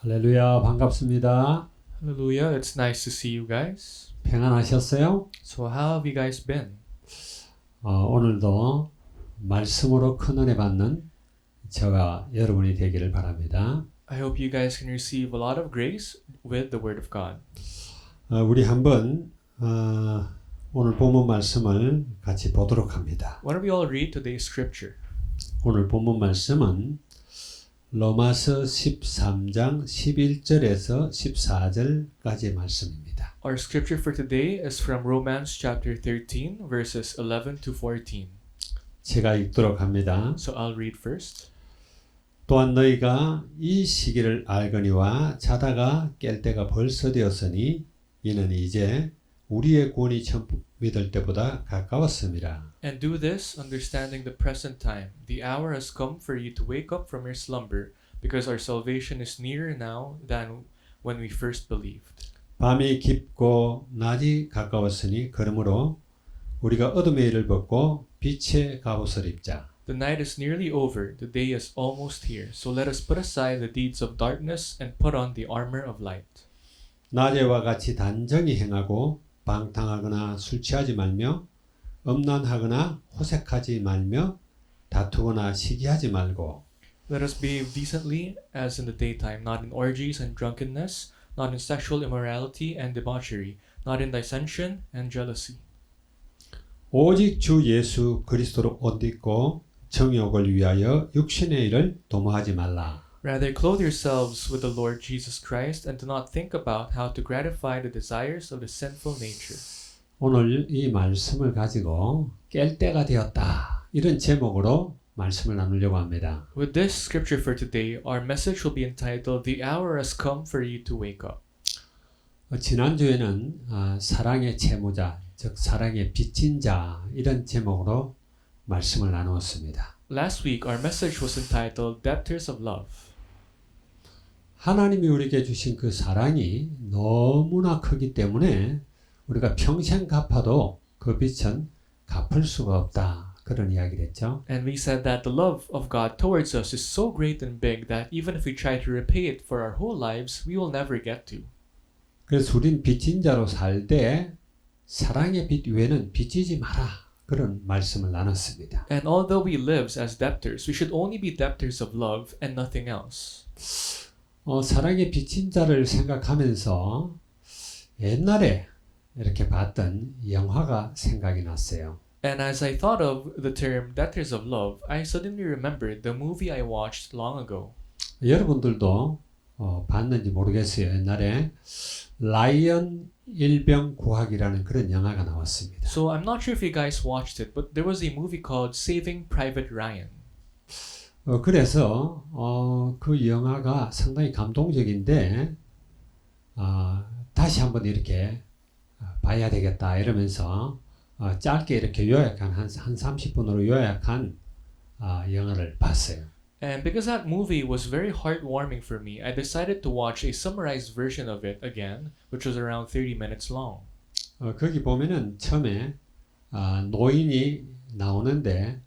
할렐루야, 반갑습니다. Hallelujah, it's nice to see you guys. 평안하셨어요? So how have you guys been? 오늘도 말씀으로 큰 은혜 받는 저가 여러분이 되기를 바랍니다. I hope you guys can receive a lot of grace with the Word of God. 우리 한번 오늘 본문 말씀을 같이 보도록 합니다. Why don't we all read today's scripture? 오늘 본문 말씀은 로마서 13장 11절에서 14절까지 말씀입니다. Our scripture for today is from Romans chapter 13, verses 11 to 14. 제가 읽도록 합니다. So I'll read first. 또한 너희가 이 시기를 알거니와 자다가 깰 때가 벌써 되었으니 이는 이제 우리의 구원이 처음 믿을 때보다 가까웠음이라. And do this, understanding the present time. The hour has come for you to wake up from your slumber, because our salvation is nearer now than when we first believed. 밤이 깊고 낮이 가까웠으니 그러므로 우리가 어둠의 일을 벗고 빛의 갑옷을 입자. The night is nearly over, the day is almost here. So let us put aside the deeds of darkness and put on the armor of light. 낮에와 같이 단정히 행하고 방탕하거나 술 취하지 말며 음란하거나 호색하지 말며 다투거나 시기하지 말고 Let us behave decently as in the daytime, not in orgies and drunkenness, not in sexual immorality and debauchery, not in dissension and jealousy. 오직 주 예수 그리스도로 옷 입고 정욕을 위하여 육신의 일을 도모하지 말라. Rather, clothe yourselves with the Lord Jesus Christ and do not think about how to gratify the desires of the sinful nature. 오늘 이 말씀을 가지고 깰 때가 되었다. 이런 제목으로 말씀을 나누려고 합니다. With this scripture for today, our message will be entitled, The Hour Has Come for You to Wake Up. 지난주에는 사랑의 채무자, 즉 사랑의 빚진 자 이런 제목으로 말씀을 나누었습니다. Last week, our message was entitled, Debtors of Love. 하나님이 우리에게 주신 그 사랑이 너무나 크기 때문에 우리가 평생 갚아도 그 빚은 갚을 수가 없다. 그런 이야기를 했죠. And we said that the love of God towards us is so great and big that even if we try to repay it for our whole lives, we will never get to. 그래서 우린 빚진 자로 살 때 사랑의 빚 외에는 빚지지 마라. 그런 말씀을 나눴습니다. And although we live as debtors, we should only be debtors of love and nothing else. 사랑의 빚진 자를 생각하면서 옛날에 이렇게 봤던 영화가 생각이 났어요. And as I thought of the term debtors of love, I suddenly remembered the movie I watched long ago. 여러분들도 봤는지 모르겠어요. 옛날에 라이언 일병 구하기라는 그런 영화가 나왔습니다. So I'm not sure if you guys watched it, but there was a movie called Saving Private Ryan. 그래서 그 영화가 상당히 감동적인데 다시 한번 이렇게 봐야 되겠다 이러면서 짧게 이렇게 요약한 한 30분으로 요약한 영화를 봤어요. And because that movie was very heartwarming for me, I decided to watch a summarized version of it again, which was around 30 minutes long. 거기 보면은 처음에 노인이 나오는데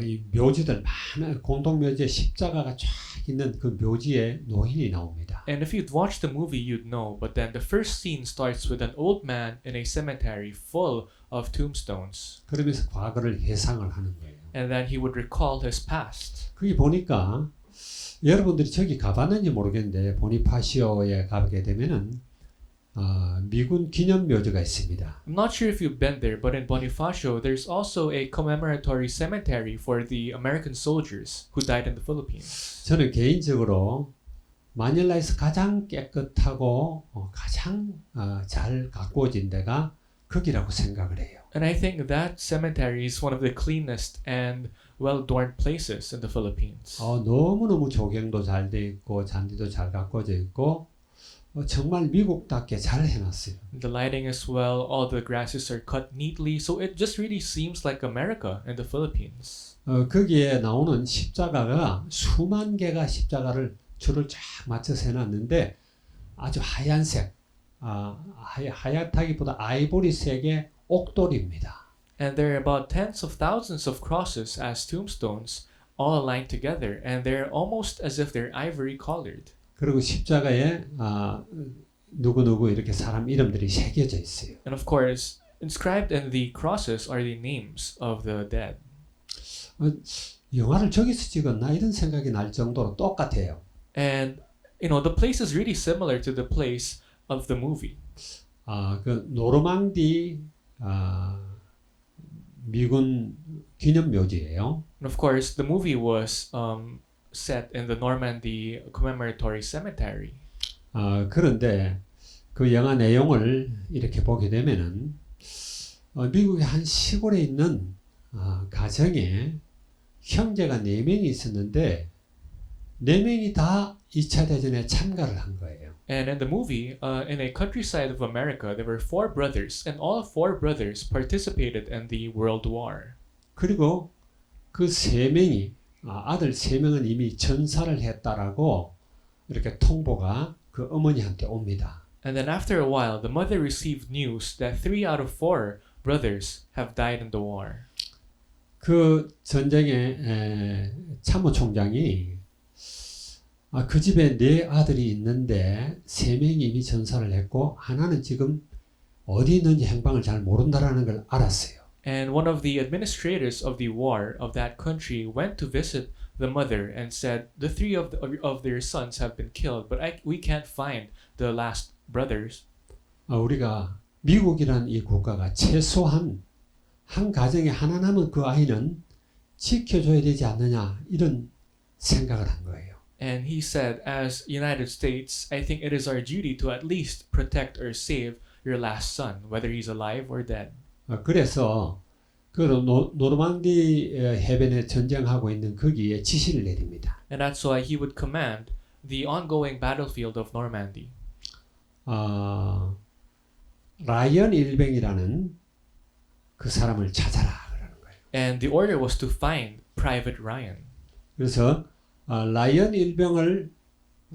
이 묘지들 많은 공동묘지에 십자가가 쫙 있는 그 묘지에 노인이 나옵니다. And if you'd watched the movie, you'd know, but then the first scene starts with an old man in a cemetery full of tombstones. 그러면서 과거를 회상을 하는 거예요. And then he would recall his past. 거기 보니까 여러분들이 저기 가봤는지 모르겠는데 보니파시오에 가게 되면은 미군 기념묘지가 있습니다. I'm not sure if you've been there, but in Bonifacio, there's also a commemoratory cemetery for the American soldiers who died in the Philippines. 저는 개인적으로 마닐라에서 가장 깨끗하고 가장 잘 가꾸어진 데가 거기라고 생각을 해요. And I think that cemetery is one of the cleanest and well-adorned places in the Philippines. 너무너무 조경도 잘 돼 있고 잔디도 잘 가꾸어져 있고 정말 미국답게 잘 해놨어요. The lighting is well, all the grasses are cut neatly, so it just really seems like America in the Philippines. 거기에 나오는 십자가가 수만 개가 십자가를 줄을 쫙 맞춰서 해놨는데 아주 하얀색, 하얗다기보다 아이보리색의 옥돌입니다. And there are about tens of thousands of crosses as tombstones, all aligned together, and they're almost as if they're ivory colored. 그리고 십자가에 누구누구 이렇게 사람 이름들이 새겨져 있어요. And of course, inscribed in the crosses are the names of the dead. 영화를 저기서 찍었나 이런 생각이 날 정도로 똑같아요. And the place is really similar to the place of the movie. 그 노르망디 미군 기념묘지예요. And of course, the movie was set in the Normandy Commemoratory Cemetery. 그런데 그 영화 내용을 이렇게 보게 되면은 미국의 한 시골에 있는 가정에 형제가 4명이 있었는데 4명이 다 2차 대전에 참가를 한 거예요. And in the movie, in a countryside of America, there were 4 brothers, and all 4 brothers participated in the World War. 그리고 그 3명이 아들 3명은 이미 전사를 했다라고 이렇게 통보가 그 어머니한테 옵니다. And then after a while, the mother received news that 3 out of 4 brothers have died in the war. 그 전쟁의 참모총장이 그 집에 4 아들이 있는데 3명이 이미 전사를 했고 하나는 지금 어디 있는지 행방을 잘 모른다라는 걸 알았어요. And one of the administrators of the war of that country went to visit the mother and said, the 3 of their sons have been killed, but we can't find the last brothers. 우리가 미국이라는 이 국가가 최소한 한 가정에 하나 남은 그 아이는 지켜줘야 되지 않느냐 이런 생각을 한 거예요. And he said, as United States, I think it is our duty to at least protect or save your last son, whether he's alive or dead. 그래서 그 노르망디 해변에 전쟁하고 있는 거기에 지시를 내립니다. And that's why he would command the ongoing battlefield of Normandy. 라이언 일병이라는 그 사람을 찾아라 그러는 거예요. And the order was to find Private Ryan. 그래서 라이언 일병을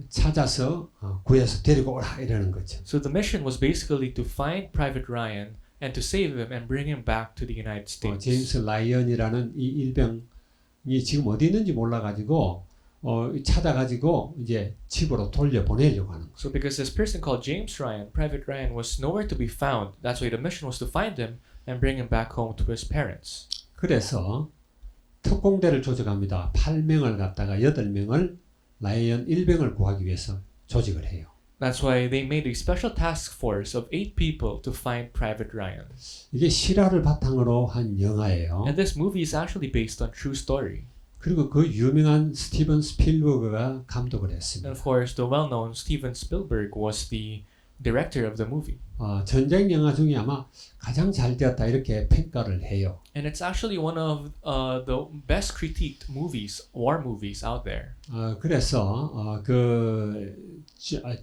찾아서 구해서 데리고 오라 이러는 거죠. So the mission was basically to find Private Ryan and to save him and bring him back to the United States. 제임스 라이언이라는 이 일병이 지금 어디 있는지 몰라가지고 찾아가지고 이제 집으로 돌려보내려고 하는 거예요. So because this person called James Ryan, Private Ryan, was nowhere to be found, that's why the mission was to find him and bring him back home to his parents. 그래서 특공대를 조직합니다. 8명을 갖다가 8명을 라이언 일병을 구하기 위해서 조직을 해요. That's why they made a special task force of 8 people to find Private Ryan. 이게 실화를 바탕으로 한 영화예요. And this movie is actually based on true story. 그리고 그 유명한 스티븐 스필버그가 감독을 And 했습니다. of course, the well-known Steven Spielberg was the director of the movie. 전쟁 영화 중에 아마 가장 잘 되었다 이렇게 평가를 해요. And it's actually one of the best critiqued movies, war movies out there. 그래서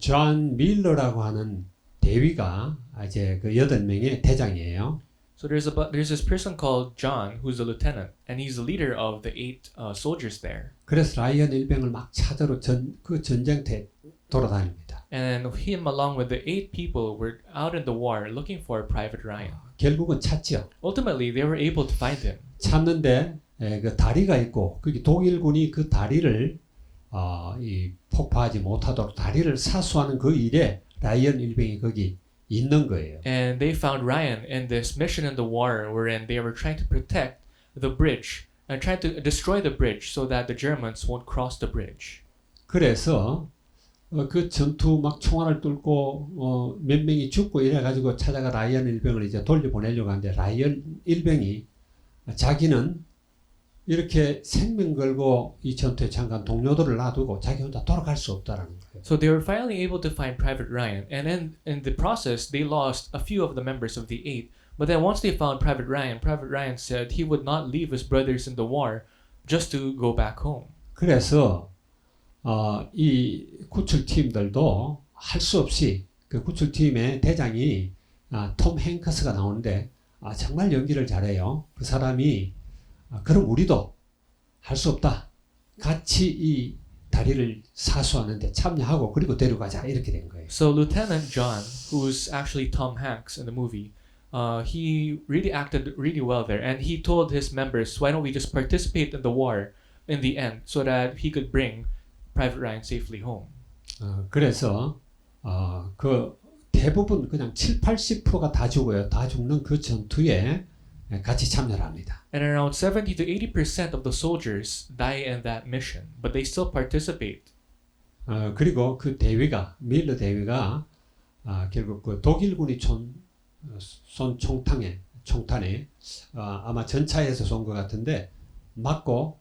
존 밀러라고 하는 대위가 이제 그 8명의 대장이에요. So there's this person called John who's a lieutenant, and he's the leader of the 8 soldiers there. 그래서 라이언 일병을 막 찾으러 그 전쟁터에 돌아다닙니다. And him along with the 8 people were out in the war looking for Private Ryan. 결국은 찾죠. Ultimately, they were able to find him. 찾는데 그 다리가 있고 거기 독일군이 그 다리를 이 폭파하지 못하도록 다리를 사수하는 그 일에 라이언 일병이 거기 있는 거예요. And they found Ryan in this mission in the war wherein they were trying to protect the bridge and trying to destroy the bridge so that the Germans won't cross the bridge. 그래서 그 전투 막 총알을 뚫고 몇 명이 죽고 이래가지고 찾아가 라이언 일병을 이제 돌려보내려고 하는데 라이언 일병이 자기는 이렇게 생명 걸고 이 전투에 참가한 동료들을 놔두고 자기 혼자 돌아갈 수 없다라는 거예요. So they were finally able to find Private Ryan, and in the process, they lost a few of the members of the 8. But then once they found Private Ryan said he would not leave his brothers in the war just to go back home. 그래서 이 구출팀들도 할 수 없이 그 구출팀의 대장이 톰 행크스가 나오는데 정말 연기를 잘해요. 그 사람이 그럼 우리도 할 수 없다. 같이 이 다리를 사수하는데 참여하고 그리고 데려가자 이렇게 된 거예요. So Lieutenant John, who's actually Tom Hanks in the movie, he really acted really well there, and he told his members, "Why don't we just participate in the war in the end, so that he could bring Private Ryan safely home?" 그래서 그 대부분 그냥 70-80%가 다 죽어요. 다 죽는 그 전투에 같이 참여를 합니다. And around 70 to 80% of the soldiers die in that mission, but they still participate. 그리고 그 대위가 밀러 대위가 결국 그 독일군이 쏜 총탄에 아마 전차에서 쏜 것 같은데 맞고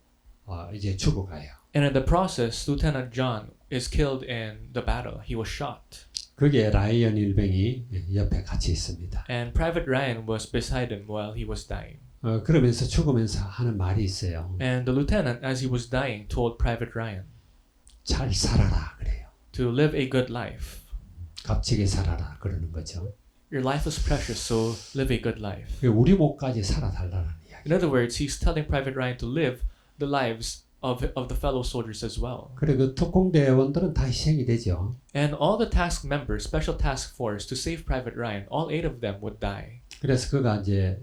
이제 죽어가요. And in the process, Lieutenant John is killed in the battle. He was shot. 거기에 라이언 일병이 옆에 같이 있습니다. And Private Ryan was beside him while he was dying. 그러면서 죽으면서 하는 말이 있어요. And the lieutenant, as he was dying, told Private Ryan 잘 살아라 그래요. to live a good life. 값지게 살아라 그러는 거죠. Your life is precious, so live a good life. 우리 목까지 살아달라는 이야기. In other words, he's telling Private Ryan to live the lives of the fellow soldiers as well. 그리고 특공대원들은 다 희생이 되죠. And all the task members, special task force to save Private Ryan, all 8 of them would die. 그래서 그가 이제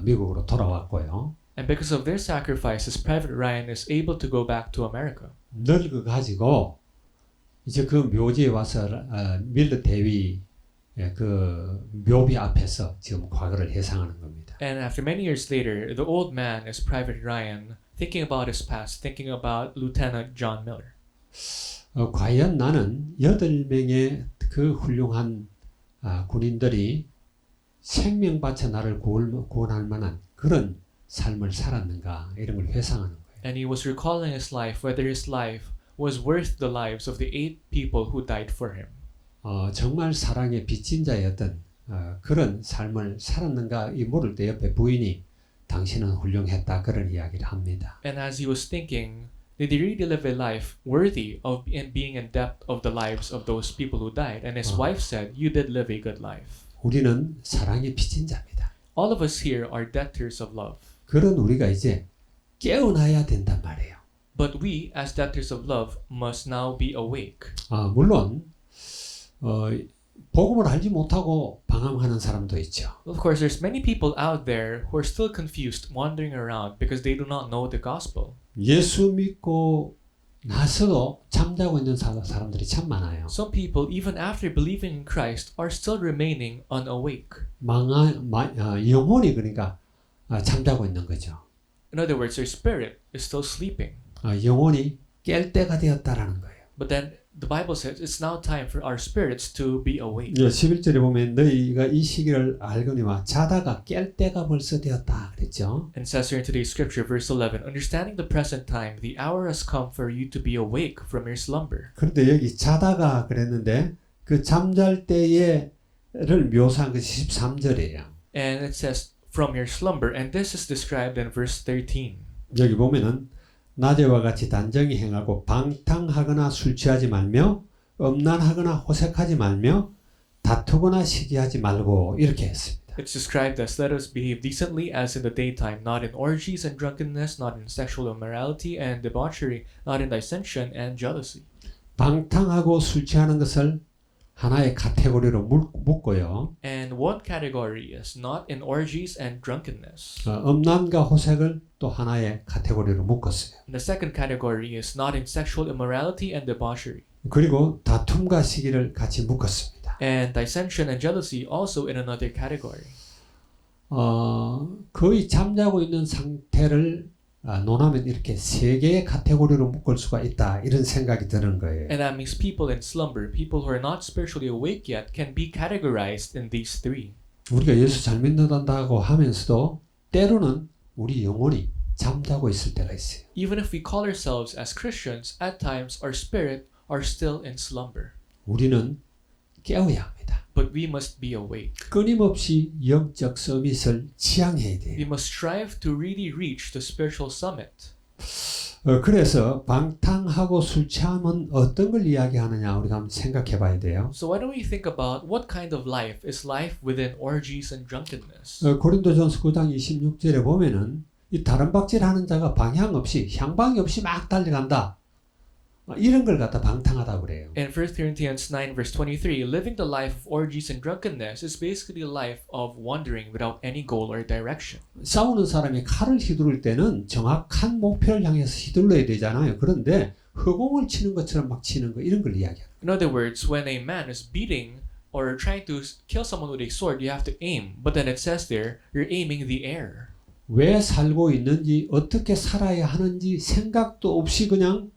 미국으로 돌아왔고요. And because of their sacrifices, Private Ryan is able to go back to America. 늙어 가지고 이제 그 묘지에 와서 밀러 대위 그 묘비 앞에서 지금 과거를 회상하는 겁니다. And after many years later, the old man is Private Ryan, thinking about his past, thinking about Lieutenant John Miller. 과연 나는 8명의 그 훌륭한 군인들이 생명 바쳐 나를 구원할 만한 그런 삶을 살았는가 이런 걸 회상하는 거예요. And he was recalling his life, whether his life was worth the lives of the 8 people who died for him. 정말 사랑의 빚진 자였던 그런 삶을 살았는가 이 물을 때 옆에 부인이 당신은 훌륭했다 그런 이야기를 합니다. And as he was thinking, did he really live a life worthy of being in debt of the lives of those people who died? And his wife said, you did live a good life. 우리는 사랑의 빚진 자입니다. All of us here are debtors of love. 그런 우리가 이제 깨어나야 된단 말이에요. But we, as debtors of love, must now be awake. 물론 복음을 알지 못하고 방황하는 사람도 있죠. Of course, there's many people out there who are still confused, wandering around because they do not know the gospel. 예수 믿고 나서도 잠자고 있는 사람들이 참 많아요. Some people, even after believing in Christ, are still remaining unawake. 영혼이 그러니까 잠자고 있는 거죠. In other words, their spirit is still sleeping. 영혼이 깰 때가 되었다라는 거예요. But then the Bible says it's now time for our spirits to be awake. 11절에 보면 너희가 이 시기를 알거니와 자다가 깰 때가 벌써 되었다 그랬죠. And it says here in today's scripture, verse 11, understanding the present time, the hour has come for you to be awake from your slumber. 그런데 여기 자다가 그랬는데 그 잠잘 때를 묘사한 것이 13절이에요. And it says from your slumber, and this is described in verse 13. 여기 보면은 낮에와 같이 단정히 행하고 방탕하거나 술 취하지 말며 음란하거나 호색하지 말며 다투거나 시기하지 말고 이렇게 했습니다. It's described as let us behave decently as in the daytime, not in orgies and drunkenness, not in sexual immorality and debauchery, not in dissension and jealousy. 방탕하고 술 취하는 것을 하나의 카테고리로 묶고요. And one category is not in orgies and drunkenness. 음란과 호색을 또 하나의 카테고리로 묶었어요. And the second category is not in sexual immorality and debauchery. 그리고 다툼과 시기를 같이 묶었습니다. And dissension and jealousy also in another category. 거의 잠자고 있는 상태를 논하면 이렇게 세 개의 카테고리로 묶을 수가 있다 이런 생각이 드는 거예요. And that means people in slumber, people who are not spiritually awake yet, can be categorized in these three. 우리가 예수 잘 믿는다고 하면서도 때로는 우리 영혼이 잠자고 있을 때가 있어요. Even if we call ourselves as Christians, at times our spirit are still in slumber. 우리는 깨어야 합니다. But we must be awake. 끊임없이 영적 서밋을 지향해야 We 돼요. must strive to really reach the spiritual summit. 그래서 방탕하고 술 취함은 어떤 걸 이야기하느냐 우리가 한번 생각해 봐야 돼요. So why don't we think about what kind of life is life within orgies and drunkenness? 고린도전서 9장 26절에 보면은 이 다른 박질하는 자가 방향 없이 향방이 없이 막 달려간다. 이런 걸 갖다 방탕하다고 그래요. In 1 Corinthians 9 verse 23, living the life of orgies and drunkenness is basically a life of wandering without any goal or direction. 싸우는 사람이 칼을 휘두를 때는 정확한 목표를 향해서 휘둘러야 되잖아요. 그런데 허공을 치는 것처럼 막 치는 거 이런 걸 이야기합니다. In other words, when a man is beating or trying to kill someone with a sword, you have to aim. But then it says there, you're aiming the air. 왜 살고 있는지 어떻게 살아야 하는지 생각도 없이 그냥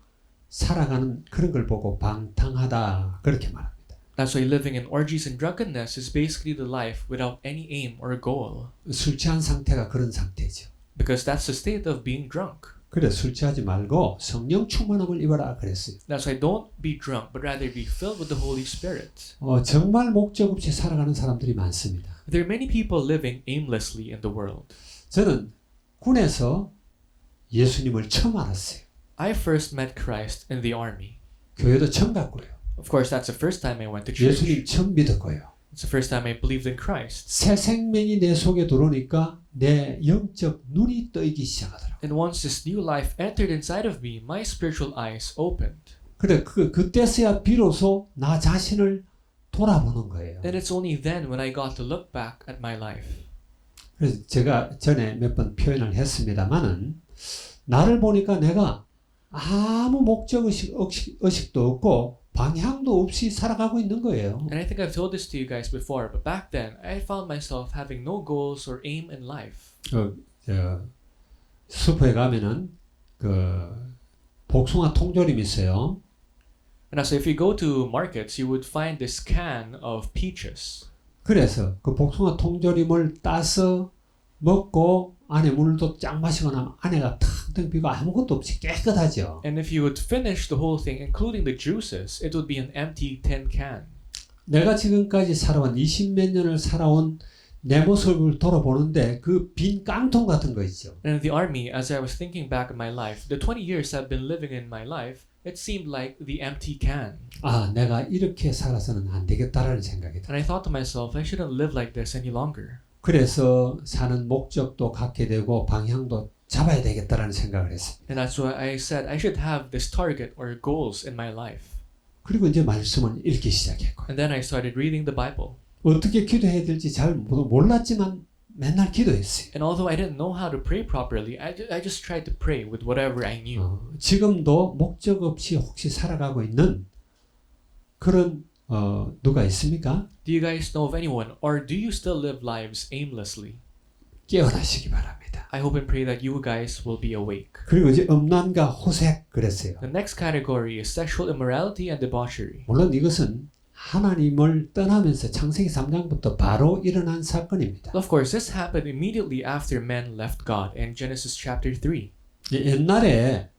살아가는 그런 걸 보고 방탕하다 그렇게 말합니다. That's why living in orgies and drunkenness is basically the life without any aim or goal. 술 취한 상태가 그런 상태죠. Because that's the state of being drunk. 그래 술 취하지 말고 성령 충만함을 입어라 그랬어요. That's why don't be drunk, but rather be filled with the Holy Spirit. 정말 목적 없이 살아가는 사람들이 많습니다. There are many people living aimlessly in the world. 저는 군에서 예수님을 처음 알았어요. I first met Christ in the army. 교회도 처음 갔고요. Of course, that's the first time I went to church. 예수님 처음 믿었고요. It's the first time I believed in Christ. 새 생명이 내 속에 들어오니까 내 영적 눈이 뜨이기 시작하더라고요. And once this new life entered inside of me, my spiritual eyes opened. 그래 그때서야 비로소 나 자신을 돌아보는 거예요. And it's only then when I got to look back at my life. 그래서 제가 전에 몇 번 표현을 했습니다만은 나를 보니까 내가 아무 목적 의식도 없고 방향도 없이 살아가고 있는 거예요. And I think I've told this to you guys before, but back then I found myself having no goals or aim in life. 슈퍼에 가면은 복숭아 통조림이 있어요. And so if you go to markets, you would find this can of peaches. 그래서 그 복숭아 통조림을 따서 먹고 안에 물도 쫙 마시고 나면 안에가 텅텅 비고 아무것도 없이 깨끗하죠. And if you would finish the whole thing, including the juices, it would be an empty tin can. 내가 지금까지 살아온 20몇 년을 살아온 내 모습을 돌아보는데 그 빈 깡통 같은 거 있죠. And in the army, as I was thinking back in my life, the 20 years I've been living in my life, it seemed like the empty can. 아, 내가 이렇게 살아서는 안 되겠다라는 생각이 들어요. And I thought to myself, I shouldn't live like this any longer. 그래서 사는 목적도 갖게 되고 방향도 잡아야 되겠다라는 생각을 했어요. And that's why I said I should have this target or goals in my life. 그리고 이제 말씀을 읽기 시작했고 And then I started reading the Bible. 어떻게 기도해야 될지 잘 몰랐지만 맨날 기도했어요. And although I didn't know how to pray properly, I just tried to pray with whatever I knew. 지금도 목적 없이 혹시 살아가고 있는 그런 누가 있습니까? Do you guys know of anyone, or do you still live lives aimlessly? 깨어나시기 바랍니다. I hope and pray that you guys will be awake. 그리고 이제 음란과 호색 그랬어요. The next category is sexual immorality and debauchery. 물론 이것은 하나님을 떠나면서 창세기 3장부터 바로 일어난 사건입니다. Of course, this happened immediately after men left God in Genesis chapter 3. 옛날에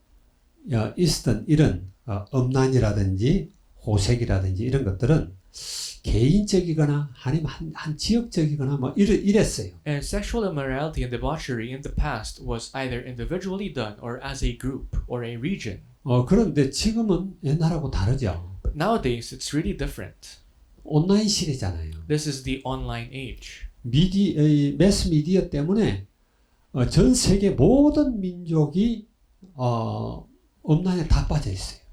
있었던 이런 음란이라든지 호색이라든지 이런 것들은 개인적이거나 아니면 한 지역적이거나 뭐 이랬어요. And sexual immorality and debauchery in the past was either individually done or as a group or a region. 그런데 지금은 옛날하고 다르죠. But nowadays, it's really different. 온라인 시대잖아요. This is the online age. 매스 미디어 때문에 전 세계 모든 민족이 음란에 다 빠져 있어요.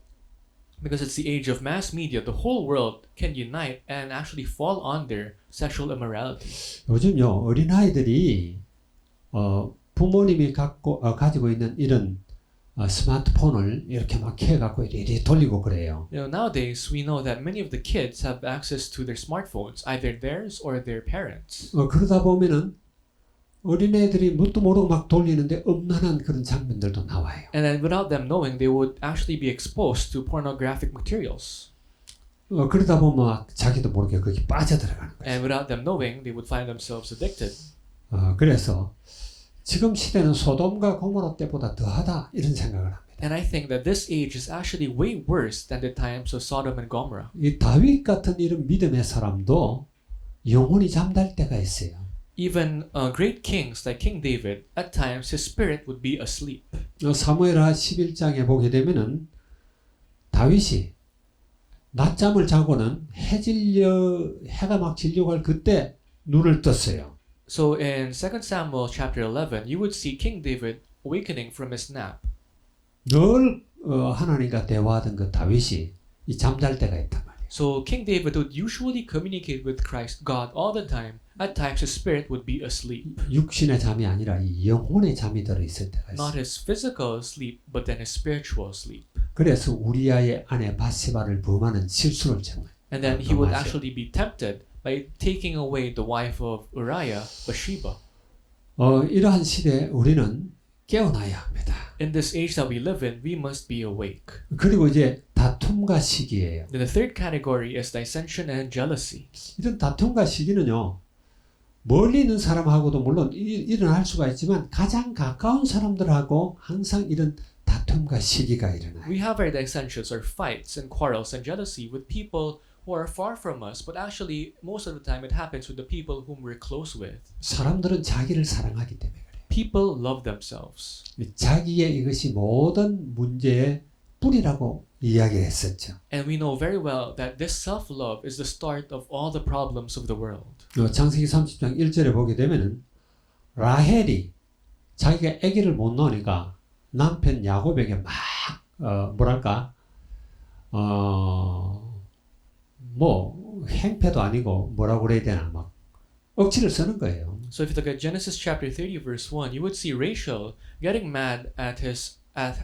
Because it's the age of mass media, the whole world can unite and actually fall under sexual immorality. 요즘요 어린아이들이 부모님이 가지고 있는 이런 스마트폰을 이렇게 막 해갖고 이리 돌리고 그래요. You know, nowadays we know that many of the kids have access to their smartphones, either theirs or their parents. 그러다 보면은 어린애들이 뭣도 모르고 막 돌리는데 음란한 그런 장면들도 나와요. And then without them knowing, they would actually be exposed to pornographic materials. 그러다 보면 막 자기도 모르게 거기 빠져들어가는 거죠. And without them knowing, they would find themselves addicted. 그래서 지금 시대는 소돔과 고모라 때보다 더하다 이런 생각을 합니다. And I think that this age is actually way worse than the times of Sodom and Gomorrah. 이 다윗 같은 이런 믿음의 사람도 영혼이 잠들 때가 있어요. Even great kings like King David, at times his spirit would be asleep. 사무엘하 11장에 보게 되면은 다윗이 낮잠을 자고는 해가 막 지려고 할 그때 눈을 떴어요. So in 2 Samuel chapter 11, you would see King David awakening from his nap. 늘 하나님과 대화하던 그 다윗이 이 잠잘 때가 있단 말이에요. So King David would usually communicate with God all the time, At times his spirit would be asleep. 육신의 잠이 아니라 이 영혼의 잠이 들어 있을 때가 Not 있어요. his physical sleep, but then his spiritual sleep. 그래서 우리아의 아내 바세바를 범하는 실수를 정말. And then he would 맞아요. actually be tempted by taking away the wife of Uriah, Bathsheba. 이러한 시대에 우리는 깨어나야 합니다. In this age that we live in, we must be awake. 그리고 이제 다툼과 시기예요. Then the third category is dissension and jealousy. 이런 다툼과 시기는요. 멀리 있는 사람하고도 물론 일어날 수가 있지만 가장 가까운 사람들하고 항상 이런 다툼과 시기가 일어나요. We have our dissensions or fights and quarrels and jealousy with people who are far from us, but actually most of the time it happens with the people whom we're close with. 사람들은 자기를 사랑하기 때문에 그래요. People love themselves. 자기의 이것이 모든 문제의 뿌리라고 이야기를 했었죠. And we know very well that this self-love is the start of all the problems of the world. 창세기 30장 1절에 보게 되면은 라헬이 자기가 아기를 못 낳으니까 남편 야곱에게 막 뭐 행패도 아니고 뭐라고 그래야 되나 막 억지를 쓰는 거예요. So if you look at Genesis chapter 30 verse 1, you would see Rachel getting mad at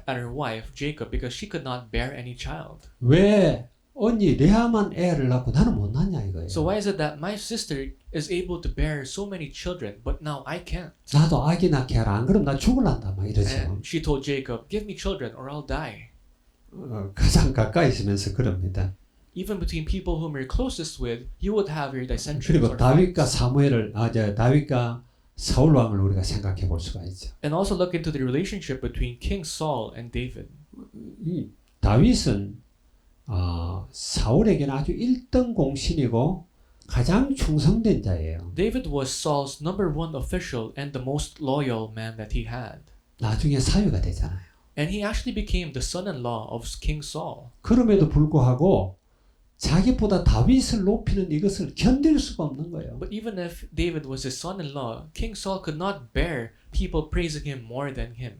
her wife Jacob because she could not bear any child. 왜 언니 레아만 애를 낳고 나는 못 낳냐 이거예요. So why is it that my sister is able to bear so many children, but now I can't? 나도 아기 낳게 하라. 안 그럼 나 죽을란다 막 이러죠. And she told Jacob, give me children or I'll die. 가장 가까이 있으면서 그럽니다. Even between people whom you're closest with, you would have your dissensions 그리고 or 다윗과 fights. 다윗과 사울 왕을 우리가 생각해 볼 수가 있죠. And also look into the relationship between King Saul and David. 이 다윗은 사울에게는 아주 1등 공신이고 가장 충성된 자예요. David was Saul's number one official and the most loyal man that he had. 나중에 사위가 되잖아요. And he actually became the son-in-law of King Saul. 그럼에도 불구하고 자기보다 다윗을 높이는 이것을 견딜 수가 없는 거예요. But even if David was his son-in-law, King Saul could not bear people praising him more than him.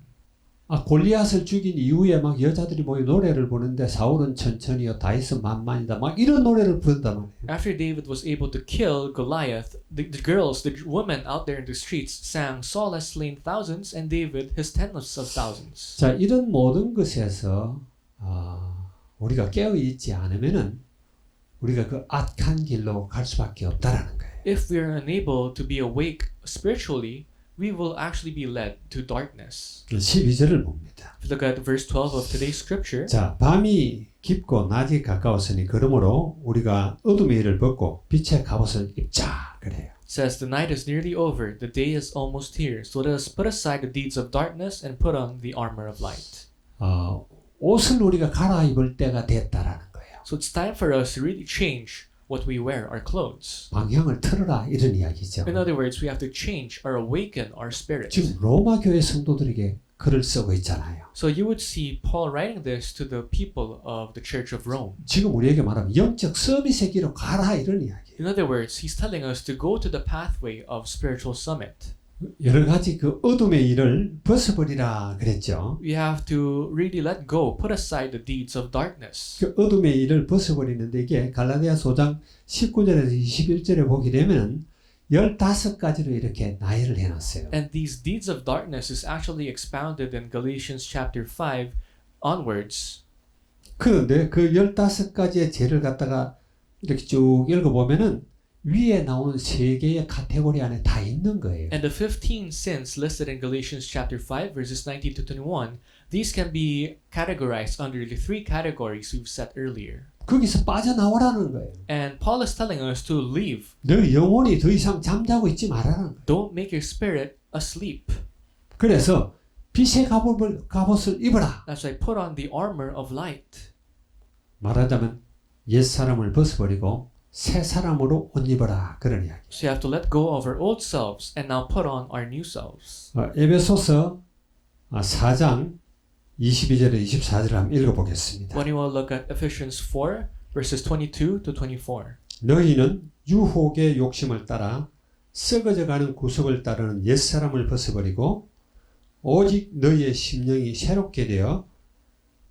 골리앗을 죽인 이후에 막 여자들이 모여 노래를 부르는데 사울은 천천히요 다윗은 만만이다 막 이런 노래를 부른단 말이에요. After David was able to kill Goliath, the girls, the women out there in the streets sang, Saul has slain thousands and David his tens of thousands. 자, 이런 모든 것에서 우리가 깨어 있지 않으면은 우리가 그 악한 길로 갈 수밖에 없다라는 거예요. If we are unable to be awake spiritually, we will actually be led to darkness. 12절을 봅니다. If you look at verse 12 of today's scripture, 자, 밤이 깊고 낮이 가까웠으니 그러므로 우리가 어둠의 일을 벗고 빛의 갑옷을 입자 그래요. it says, The night is nearly over, the day is almost here, so let us put aside the deeds of darkness and put on the armor of light. 옷을 우리가 갈아입을 때가 됐다라는 거예요. So it's time for us to really change what we wear, our clothes. 방향을 틀어라 이런 이야기죠. In other words, we have to change or awaken our spirit. 지금 로마 교회 성도들에게 글을 쓰고 있잖아요. So you would see Paul writing this to the people of the Church of Rome. 지금 우리에게 말하면 영적 서밋의 길로 가라 이런 이야기예요. In other words, he's telling us to go to the pathway of spiritual summit. 여러 가지 그 어둠의 일을 벗어버리라 그랬죠. We have to really let go, put aside the deeds of darkness. 그 어둠의 일을 벗어버리는데 이게 갈라디아서 5장 19절에서 21절에 보게 되면 15가지로 이렇게 나열을 해놨어요. And these deeds of darkness is actually expounded in Galatians chapter 5 onwards. 그런데 그 15가지의 죄를 갖다가 이렇게 쭉 읽어보면은 위에 나오는 세 개의 카테고리 안에 다 있는 거예요. And the 15 sins listed in Galatians chapter 5 verses 19 to 21, these can be categorized under the three categories we've set earlier. 거기서 빠져나오라는 거예요. And Paul is telling us to leave. 너 영혼이 더 이상 잠자고 있지 말라는 거예요. Don't make your spirit asleep. 그래서 빛의 갑옷을 입어라. That's why put on the armor of light. 말하자면 옛사람을 벗어버리고 새 사람으로 옷 입어라 그런 이야기. So you have to let go of our old selves and now put on our new selves. 에베소서 4장 22절에 24절을 한번 읽어보겠습니다. When you will look at Ephesians 4 verses 22 to 24. 너희는 유혹의 욕심을 따라 썩어져가는 구속을 따르는 옛사람을 벗어버리고 오직 너희의 심령이 새롭게 되어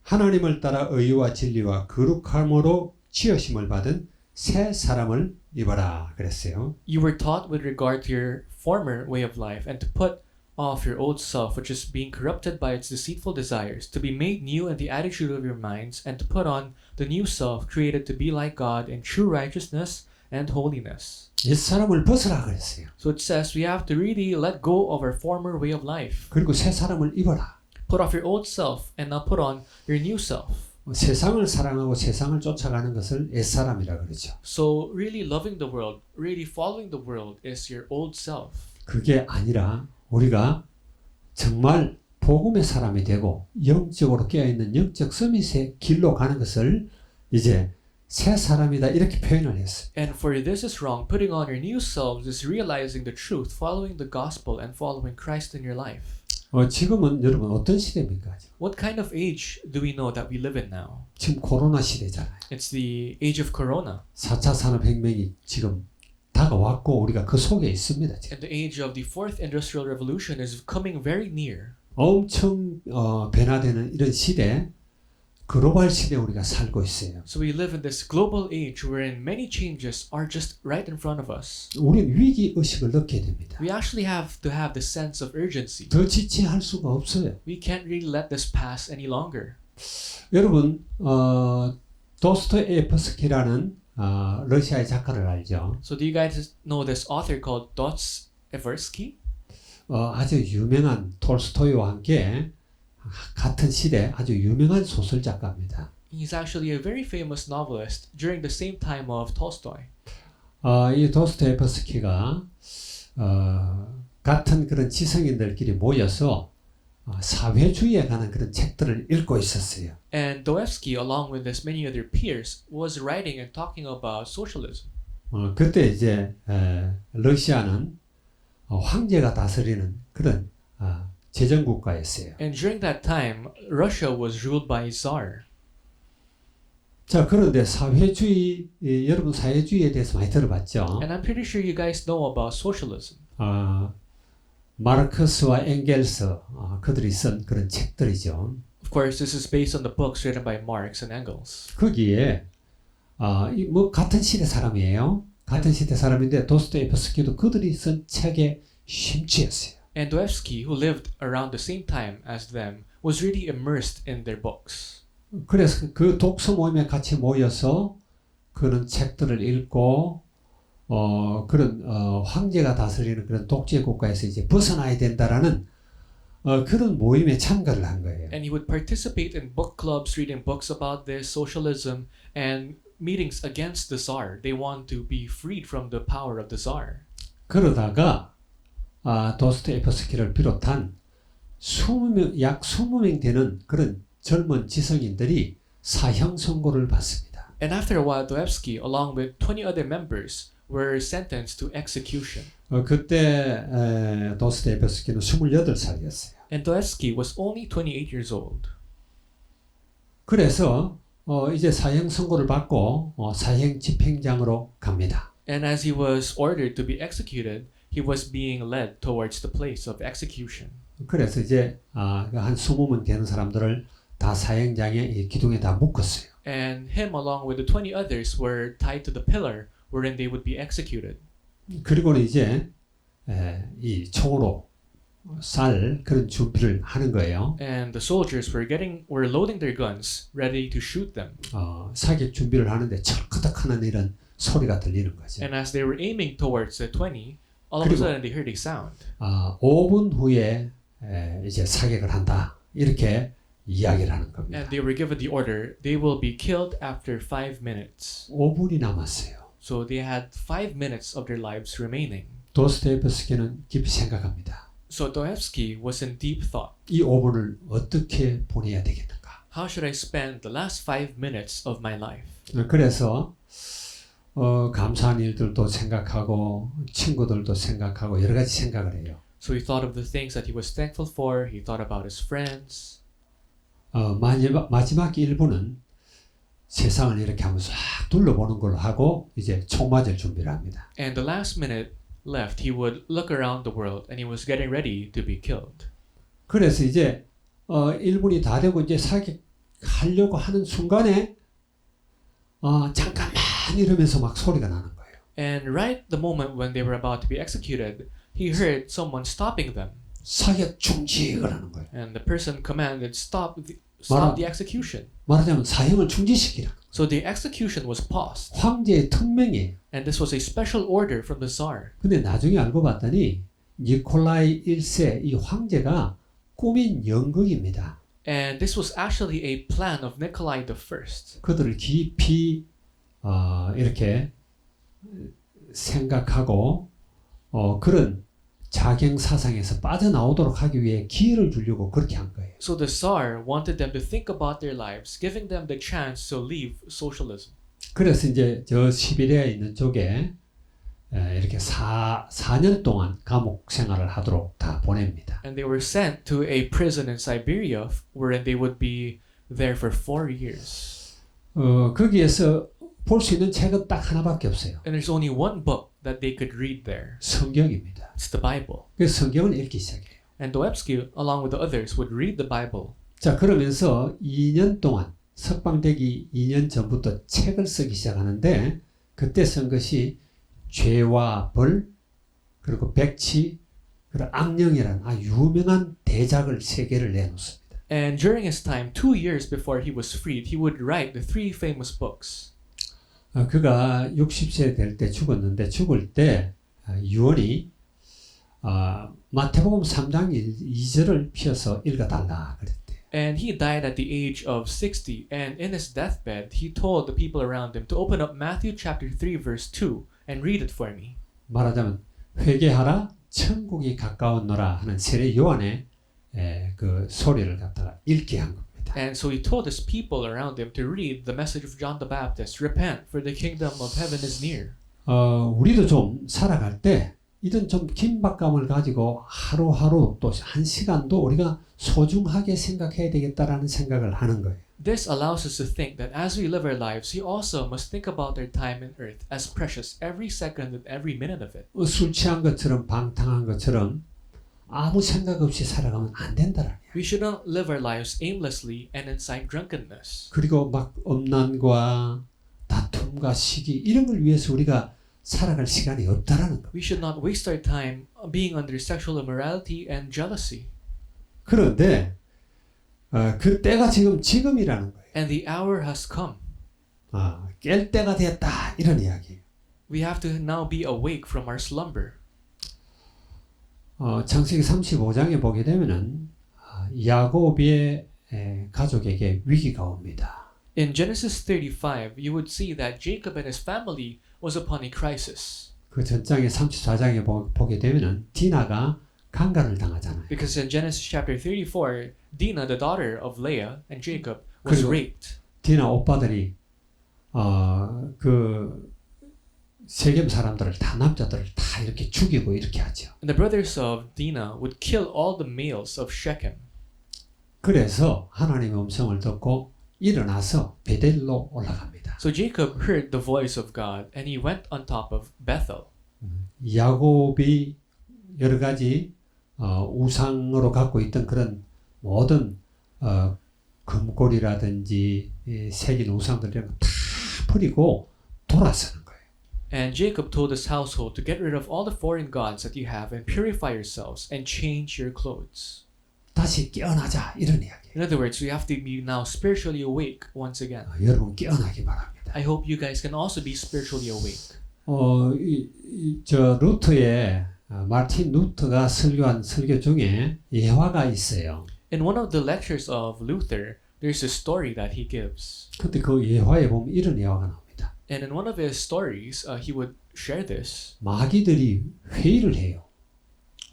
하나님을 따라 의와 진리와 거룩함으로 지으심을 받은 새 사람을 입어라 그랬어요. You were taught with regard to your former way of life and to put off your old self, which is being corrupted by its deceitful desires, to be made new in the attitude of your minds, and to put on the new self, created to be like God in true righteousness and holiness. 옛 사람을 벗으라 그랬어요. So it says we have to really let go of our former way of life. 그리고 새 사람을 입어라. Put off your old self and now put on your new self. 세상을 사랑하고 세상을 쫓아가는 것을 옛 사람이라 그러죠. So really loving the world, really following the world is your old self. 그게 아니라 우리가 정말 복음의 사람이 되고 영적으로 깨어있는 영적 서밋의 길로 가는 것을 이제 새 사람이다 이렇게 표현을 했어요. And for this is wrong. Putting on your new selves is realizing the truth, following the gospel, and following Christ in your life. 지금은 여러분 어떤 시대입니까? What kind of age do we know that we live in now? 지금 코로나 시대잖아요. It's the age of Corona. 4차 산업혁명이 지금 다가왔고 우리가 그 속에 있습니다. 지금. And the age of the fourth industrial revolution is coming very near. 엄청 변화되는 이런 시대, 글로벌 시대에 우리가 살고 있어요. So we live in this global age wherein many changes are just right in front of us. 우리는 위기 의식을 느껴야 됩니다. We actually have to have this sense of urgency. 더 지체할 수가 없어요. We can't really let this pass any longer. 여러분 도스토예프스키라는 러시아의 작가를 알죠? So do you guys know this author called Dostoevsky? 아주 유명한 톨스토이와 함께 같은 시대 아주 유명한 소설 작가입니다. He's actually a very famous novelist during the same time of Tolstoy. 이 도스토예프스키가 같은 그런 지성인들끼리 모여서 사회주의에 관한 그런 책들을 읽고 있었어요. And Dostoevsky, along with his many other peers, was writing and talking about socialism. 그때 이제 러시아는 황제가 다스리는 그런 제정국가였어요. And during that time, Russia was ruled by a czar. 자, 그런데 사회주의, 여러분 사회주의에 대해서 많이 들어봤죠? And I'm pretty sure you guys know about socialism. 마르크스와 엥겔스, 그들이 쓴 그런 책들이죠. Of course, this is based on the books written by Marx and Engels. 거기에, 뭐, 같은 시대 사람이에요. 같은 시대 사람인데, 도스토예프스키도 그들이 쓴 책에 심취했어요. And Dostoevsky, who lived around the same time as them, was really immersed in their books. 그래서 그 독서 모임에 같이 모여서 그런 책들을 읽고 그런 황제가 다스리는 그런 독재 국가에서 이제 벗어나야 된다라는 그런 모임에 참가를 한 거예요. And he would participate in book clubs, reading books about this socialism and meetings against the Tsar. They want to be freed from the power of the Tsar. 그러다가 도스토예프스키를 비롯한 20명, 약 20명 되는 그런 젊은 지성인들이 사형 선고를 받습니다. And after a while, Dostoevsky, along with 20 other members, were sentenced to execution. 그때 도스토예프스키는 28살이었어요. And Dostoevsky was only 28 years old. 그래서 이제 사형 선고를 받고 사형 집행장으로 갑니다. And as he was ordered to be executed, he was being led towards the place of execution. 그래서 이제 한 20명 되는 사람들을 다 사형장에 이 기둥에 다 묶었어요. And him, along with the 20 others, were tied to the pillar wherein they would be executed. 그리고는 이제 이 총으로 쌀 그런 준비를 하는 거예요. And the soldiers were loading their guns, ready to shoot them. 사격 준비를 하는데 철커덕하는 이런 소리가 들리는 거죠. And as they were aiming towards the 20, all of a sudden they heard a sound. 5분 후에 이제 사격을 한다. 이렇게 이야기를 하는 겁니다. And they were given the order, they will be killed after 5 minutes. 5분이 남았어요. So they had 5 minutes of their lives remaining. 도스토예프스키는 깊이 생각합니다. So Dostoevsky was in deep thought. 이 5분을 어떻게 보내야 되겠는가? How should I spend the last 5 minutes of my life? 그래서 감사한 일들도 생각하고 친구들도 생각하고 여러 가지 생각을 해요. So he thought of the things that he was thankful for. He thought about his friends. 마지막 1분은 세상을 이렇게 한번 싹 둘러보는 걸로 하고 이제 총 맞을 준비를 합니다. And the last minute left, he would look around the world and he was getting ready to be killed. 그래서 이제 1분이 다 되고 이제 사격하려고 하는 순간에 잠깐만 이러면서 막 소리가 나는 거예요. And right the moment when they were about to be executed, he heard someone stopping them. 사격 중지를 하는 거예요. And the person commanded, stop 말하- the execution. 말하자면 사형을 중지시키라. So the execution was paused. 황제의 특명이에요. And this was a special order from the Tsar. 근데 나중에 알고 봤더니 니콜라이 1세 이 황제가 꾸민 연극입니다. And this was actually a plan of Nikolai I. 그들을 깊이 이렇게 생각하고 그런 자경 사상에서 빠져나오도록 하기 위해 기회를 주려고 그렇게 한 거예요. So the Tsar wanted them to think about their lives, giving them the chance to leave socialism. 그래서 이제 저 시베리아에 있는 쪽에 이렇게 4년 동안 감옥 생활을 하도록 다 보냅니다. And they were sent to a prison in Siberia wherein they would be there for 4 years. 거기에서 볼 수 있는 책은 딱 하나밖에 없어요. And there's only one book that they could read there. 성경입니다. It's the Bible. 그래서 성경을 읽기 시작해요. And Dostoevsky, along with the others, would read the Bible. 자, 그러면서 2년 동안 석방되기 2년 전부터 책을 쓰기 시작하는데 그때 쓴 것이 죄와 벌 그리고 백치 그리고 악령이라는 유명한 대작을 3개를 내놓습니다. And during his time, 2 years before he was freed, he would write the 3 famous books. 그가 60세 될 때 죽었는데 죽을 때 유언이 마태복음 3장 2절을 펴서 읽어달라 그랬대요. And he died at the age of 60, and in his deathbed, he told the people around him to open up Matthew chapter 3 verse 2 and read it for me. 말하자면 회개하라 천국이 가까웠노라 하는 세례 요한의 그 소리를 갖다가 읽게 한 겁니다. And so he told his people around him to read the message of John the Baptist, repent for the kingdom of heaven is near. 우리도 좀 살아갈 때 이런 좀 긴박감을 가지고 하루하루 또 한 시간도 우리가 소중하게 생각해야 되겠다라는 생각을 하는 거예요. This allows us to think that as we live our lives, we also must think about our time in earth as precious, every second and every minute of it. 술 취한 것처럼 방탕한 것처럼 아무 생각 없이 살아가면 안 된다라는 거예요. We should not live our lives aimlessly and inside drunkenness. 그리고 막 엄난과 다툼과 시기 이런 걸 위해서 우리가 살아갈 시간이 없다라는 거예요. We should not waste our time being under sexual immorality and jealousy. 그런데 그 때가 지금이라는 거예요. And the hour has come. 깰 때가 됐다 이런 이야기예요. We have to now be awake from our slumber. 창세기 35장에 보게 되면은 야곱의 가족에게 위기가 옵니다. In Genesis 35, you would see that Jacob and his family was upon a crisis. 그 전장의 34장에 보게 되면은 디나가 강간을 당하잖아요. Because in Genesis chapter 34, Dinah, the daughter of Leah and Jacob, was 그리고 raped. 디나 오빠들이 그 세겜 사람들을 다 남자들을 다 이렇게 죽이고 이렇게 하죠. And the brothers of Dinah would kill all the males of Shechem. 그래서 하나님의 음성을 듣고 일어나서 베델로 올라갑니다. So Jacob heard the voice of God and he went on top of Bethel. 야곱이 여러 가지 우상으로 갖고 있던 그런 모든 금골이라든지 새긴 우상들 이런 거 다 버리고 돌아서는 거예요. And Jacob told his household to get rid of all the foreign gods that you have and purify yourselves and change your clothes. 다시 깨어나자 이런 이야기예요. In other words, we have to be now spiritually awake once again. 여러분 깨어나기 바랍니다. I hope you guys can also be spiritually awake. 저 루터의 마틴 루터가 설교한 설교 중에 예화가 있어요. In one of the lectures of Luther, there's a story that he gives. 근데 그 예화에 보면 이런 예화가 나옵니다. And in one of his stories, he would share this. 마귀들이 회의를 해요.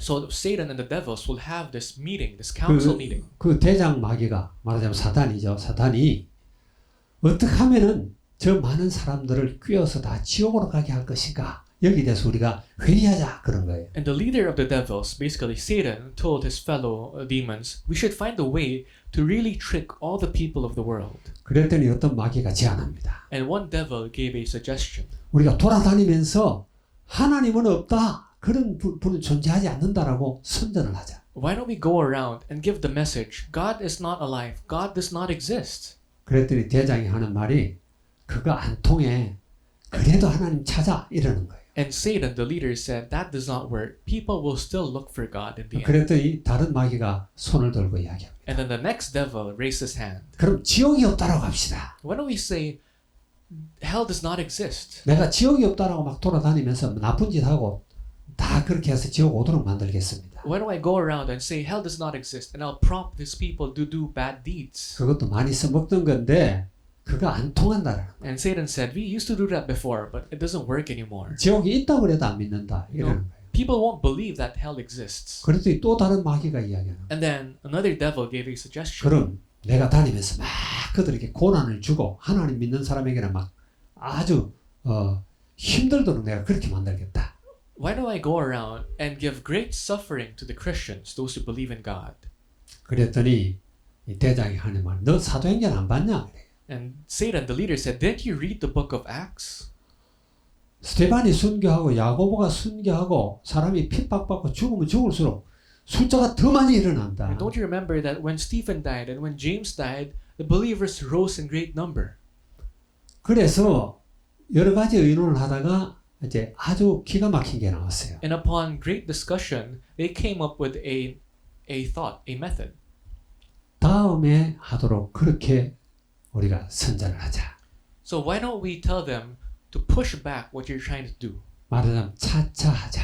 So Satan and the devils will have this meeting, this council meeting. 그 대장 마귀가 말하자면 사탄이죠. 사탄이 어떻게 하면은 저 많은 사람들을 꿰어서 다 지옥으로 가게 할 것인가? 여기 대해서 우리가 회의하자 그런 거예요. And the leader of the devils, basically Satan, told his fellow demons, we should find a way to really trick all the people of the world. 그랬더니 어떤 마귀가 제안합니다. And one devil gave a suggestion. 우리가 돌아다니면서 하나님은 없다. 그런 분은 존재하지 않는다라고 선전을 하자. Why don't we go around and give the message, God is not alive, God does not exist. 그랬더니 대장이 하는 말이 그거 안 통해. 그래도 하나님 찾아 이러는 거예요. And Satan, the leader, said that does not work. People will still look for God in the end. 그랬더니 다른 마귀가 손을 들고 이야기합니다. And then the next devil raised his hand. 그럼 지옥이 없다라고 합시다. Why don't we say hell does not exist? 내가 지옥이 없다라고 막 돌아다니면서 나쁜 짓 하고 다 그렇게 해서 지옥 오도록 만들겠습니다. Why don't I go around and say hell does not exist and I'll prompt these people to do bad deeds? 그것도 많이 써먹던 건데 그거 안 통한다라는 거예요. And Satan said, we used to do that before, but it doesn't work anymore. 지옥이 있다고 그래도 안 믿는다 이러는 거예요. People won't believe that hell exists. 그랬더니 또 다른 마귀가 이야기하는 거예요. And then another devil gave a suggestion. 그럼 내가 다니면서 막 그들에게 고난을 주고 하나님 믿는 사람에게는 막 아주 힘들도록 내가 그렇게 만들겠다. Why do I go around and give great suffering to the Christians, those who believe in God? 그랬더니 이 대장이 하는 말, 너 사도행전 안 봤냐? 그래. And Satan, the leader, said, didn't you read the book of Acts? 스테반이 순교하고 야고보가 순교하고 사람이 핍박받고 죽으면 죽을수록 숫자가 더 많이 일어난다. And don't you remember that when Stephen died and when James died, the believers rose in great number? 그래서 여러 가지 의논을 하다가 이제 아주 기가 막힌 게 나왔어요. And upon great discussion, they came up with a thought, a method. 다음에 하도록 그렇게 우리가 선전을 하자. So why don't we tell them to push back what you're trying to do? 말하자면 차차 하자.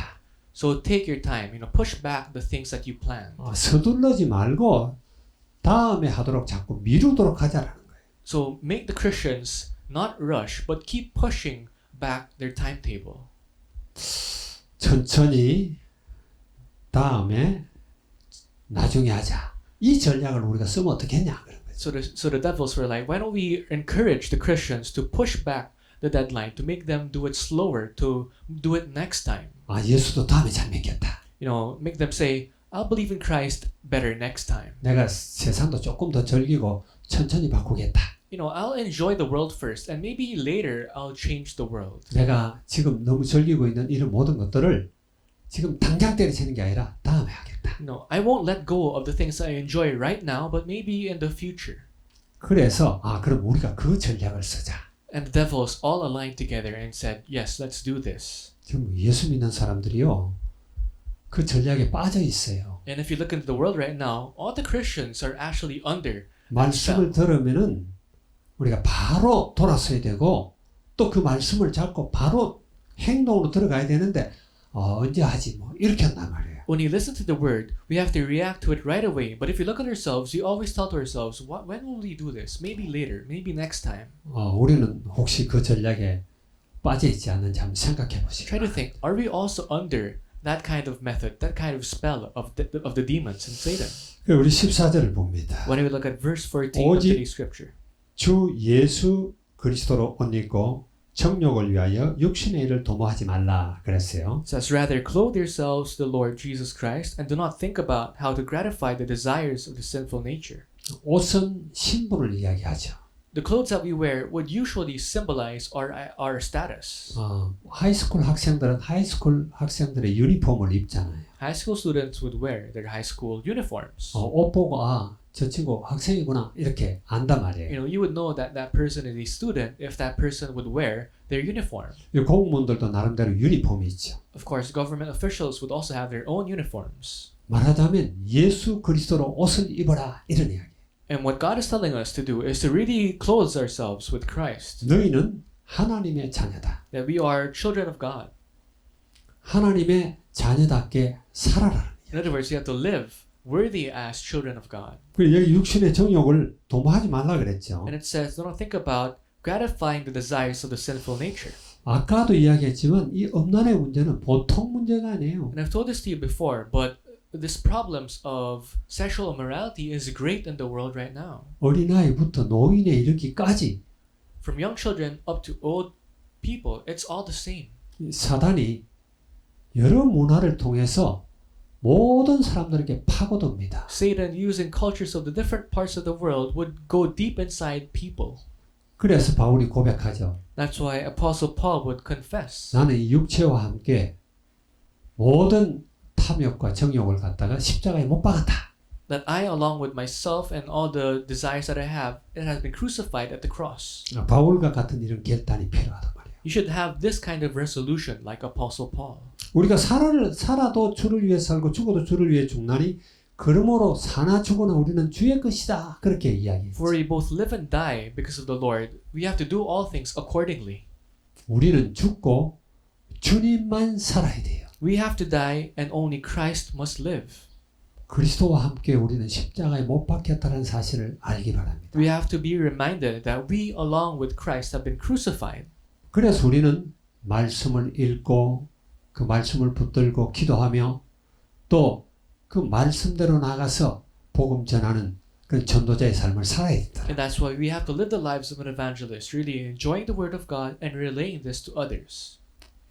So take your time, push back the things that you plan. 서둘러지 말고 다음에 하도록 자꾸 미루도록 하자라는 거예요. So make the Christians not rush, but keep pushing back their timetable. 천천히 다음에 나중에 하자. 이 전략을 우리가 쓰면 어떻겠냐 그런 거죠. So the devils were like, why don't we encourage the Christians to push back the deadline, to make them do it slower, to do it next time. 예수도 다음에 잘 믿겠다. Make them say, I'll believe in Christ better next time. 내가 세상도 조금 더 즐기고 천천히 바꾸겠다. I'll enjoy the world first, and maybe later I'll change the world. 내가 지금 너무 즐기고 있는 이런 모든 것들을 지금 당장 때려치는 게 아니라 다음에 하겠다. I won't let go of the things I enjoy right now, but maybe in the future. 그래서 그럼 우리가 그 전략을 쓰자. And the devils all aligned together and said, yes, let's do this. 지금 예수 믿는 사람들이요. 그 전략에 빠져 있어요. And if you look into the world right now, all the Christians are actually under 말씀을 들으면은 우리가 바로 돌아서야 되고 또 그 말씀을 잡고 바로 행동으로 들어가야 되는데 언제 하지 뭐 이렇게 한단 말이에요. When you listen to the word, we have to react to it right away. But if you look at ourselves, we always tell to ourselves, when will we do this? Maybe later, maybe next time. 우리는 혹시 그 전략에 빠져 있지 않는지 한번 생각해 보시기 Try to 바랍니다. think, are we also under that kind of method, that kind of spell of the demons and Satan? 우리 14절을 봅니다. When we look at verse 14 of 오직 today's scripture. 주 예수 그리스도로 옷 입고 정욕을 위하여 육신의 일을 도모하지 말라 그랬어요. It says, rather clothe yourselves to the Lord Jesus Christ and do not think about how to gratify the desires of the sinful nature. 옷은 신분을 이야기하죠. The clothes that we wear would usually symbolize our status. 하이스쿨 학생들은 하이스쿨 학생들의 유니폼을 입잖아요. High school students would wear their high school uniforms. 옷 보고 저 친구 학생이구나 이렇게 안단 말이에요. You would know that that person is a student if that person would wear their uniform. 이 공무원들도 나름대로 유니폼이 있죠. Of course, government officials would also have their own uniforms. 말하자면 예수 그리스도로 옷을 입어라 이런 이야기. And what God is telling us to do is to really clothe ourselves with Christ. 너희는 하나님의 자녀다. That we are children of God. 하나님의 자녀답게 살아라. In other words, you have to live worthy as children of God. 그리고 여기 육신의 정욕을 도모하지 말라 그랬죠. And it says, don't think about gratifying the desires of the sinful nature. 아까도 이야기했지만 이 음란의 문제는 보통 문제가 아니에요. And I've told this to you before, but this problems of sexual immorality is great in the world right now. 어린아이부터 노인에 이르기까지 From young children up to old people, it's all the same. 사단이 여러 문화를 통해서 모든 사람들에게 파고듭니다. Satan, using cultures of the different parts of the world, would go deep inside people. 그래서 바울이 고백하죠. That's why Apostle Paul would confess. 나는 이 육체와 함께 모든 탐욕과 정욕을 갖다가 십자가에 못 박았다. That I, along with myself and all the desires that I have, it has been crucified at the cross. 바울과 같은 이런 결단이 필요하단 말이에요. You should have this kind of resolution like Apostle Paul. 우리가 살아도 주를 위해 살고 죽어도 주를 위해 죽나니 그러므로 사나 죽어나 우리는 주의 것이다. 그렇게 이야기했죠. For we both live and die because of the Lord. We have to do all things accordingly. 우리는 죽고 주님만 살아야 돼요. We have to die and only Christ must live. 그리스도와 함께 우리는 십자가에 못 박혔다는 사실을 알기 바랍니다. We have to be reminded that we along with Christ have been crucified. 그래서 우리는 말씀을 읽고 그 말씀을 붙들고 기도하며 또 그 말씀대로 나가서 복음 전하는 그런 전도자의 삶을 살아야 된다. And that's why we have to live the lives of an evangelist, really enjoying the word of God and relaying this to others.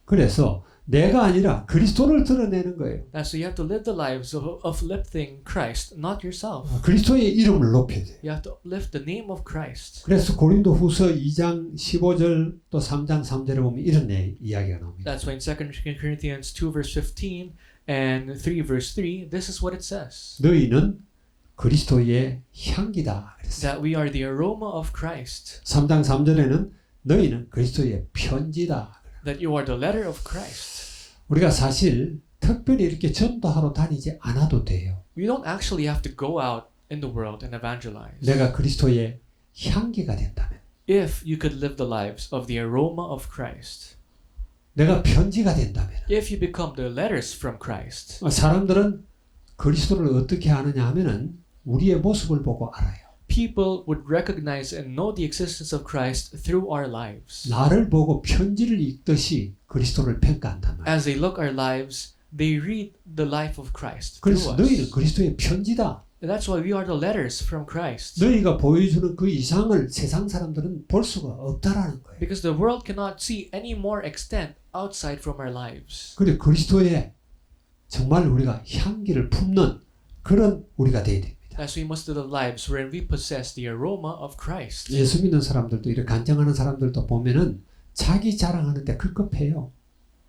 그래서 내가 아니라 그리스도를 드러내는 거예요. That's why you have to live the lives of lifting Christ, not yourself. 그리스도의 이름을 높여야 돼요. You have to lift the name of Christ. 그래서 고린도후서 2장 15절 또 3장 3절에 보면 이런 이야기가 나옵니다. That's why in 2 Corinthians 2 verse 15 and 3 verse 3, this is what it says. 너희는 그리스도의 향기다. 그랬어요. That we are the aroma of Christ. 3장 3절에는 너희는 그리스도의 편지다. That you are the letter of Christ. 우리가 사실 특별히 이렇게 전도하러 다니지 않아도 돼요. We don't actually have to go out in the world and evangelize. 내가 그리스도의 향기가 된다면, If you could live the lives of the aroma of Christ. 내가 편지가 된다면, If you become the letters from Christ. 사람들은 그리스도를 어떻게 아느냐 하면은 우리의 모습을 보고 알아요. People would recognize and know the existence of Christ through our lives. 나를 보고 편지를 읽듯이 그리스도를 평가한단 말이에요. As they look our lives, they read the life of Christ 그래서 through 너희는 us. 그리스도의 편지다. And that's why we are the letters from Christ. 너희가 보여주는 그 이상을 세상 사람들은 볼 수가 없다라는 거예요. Because the world cannot see any more extent outside from our lives. 그래 그리스도의 정말 우리가 향기를 품는 그런 우리가 돼야 됩니다. As we must live the lives wherein we possess the aroma of Christ. 예수 믿는 사람들도 이렇게 간증하는 사람들도 보면은 자기 자랑하는데 급급해요.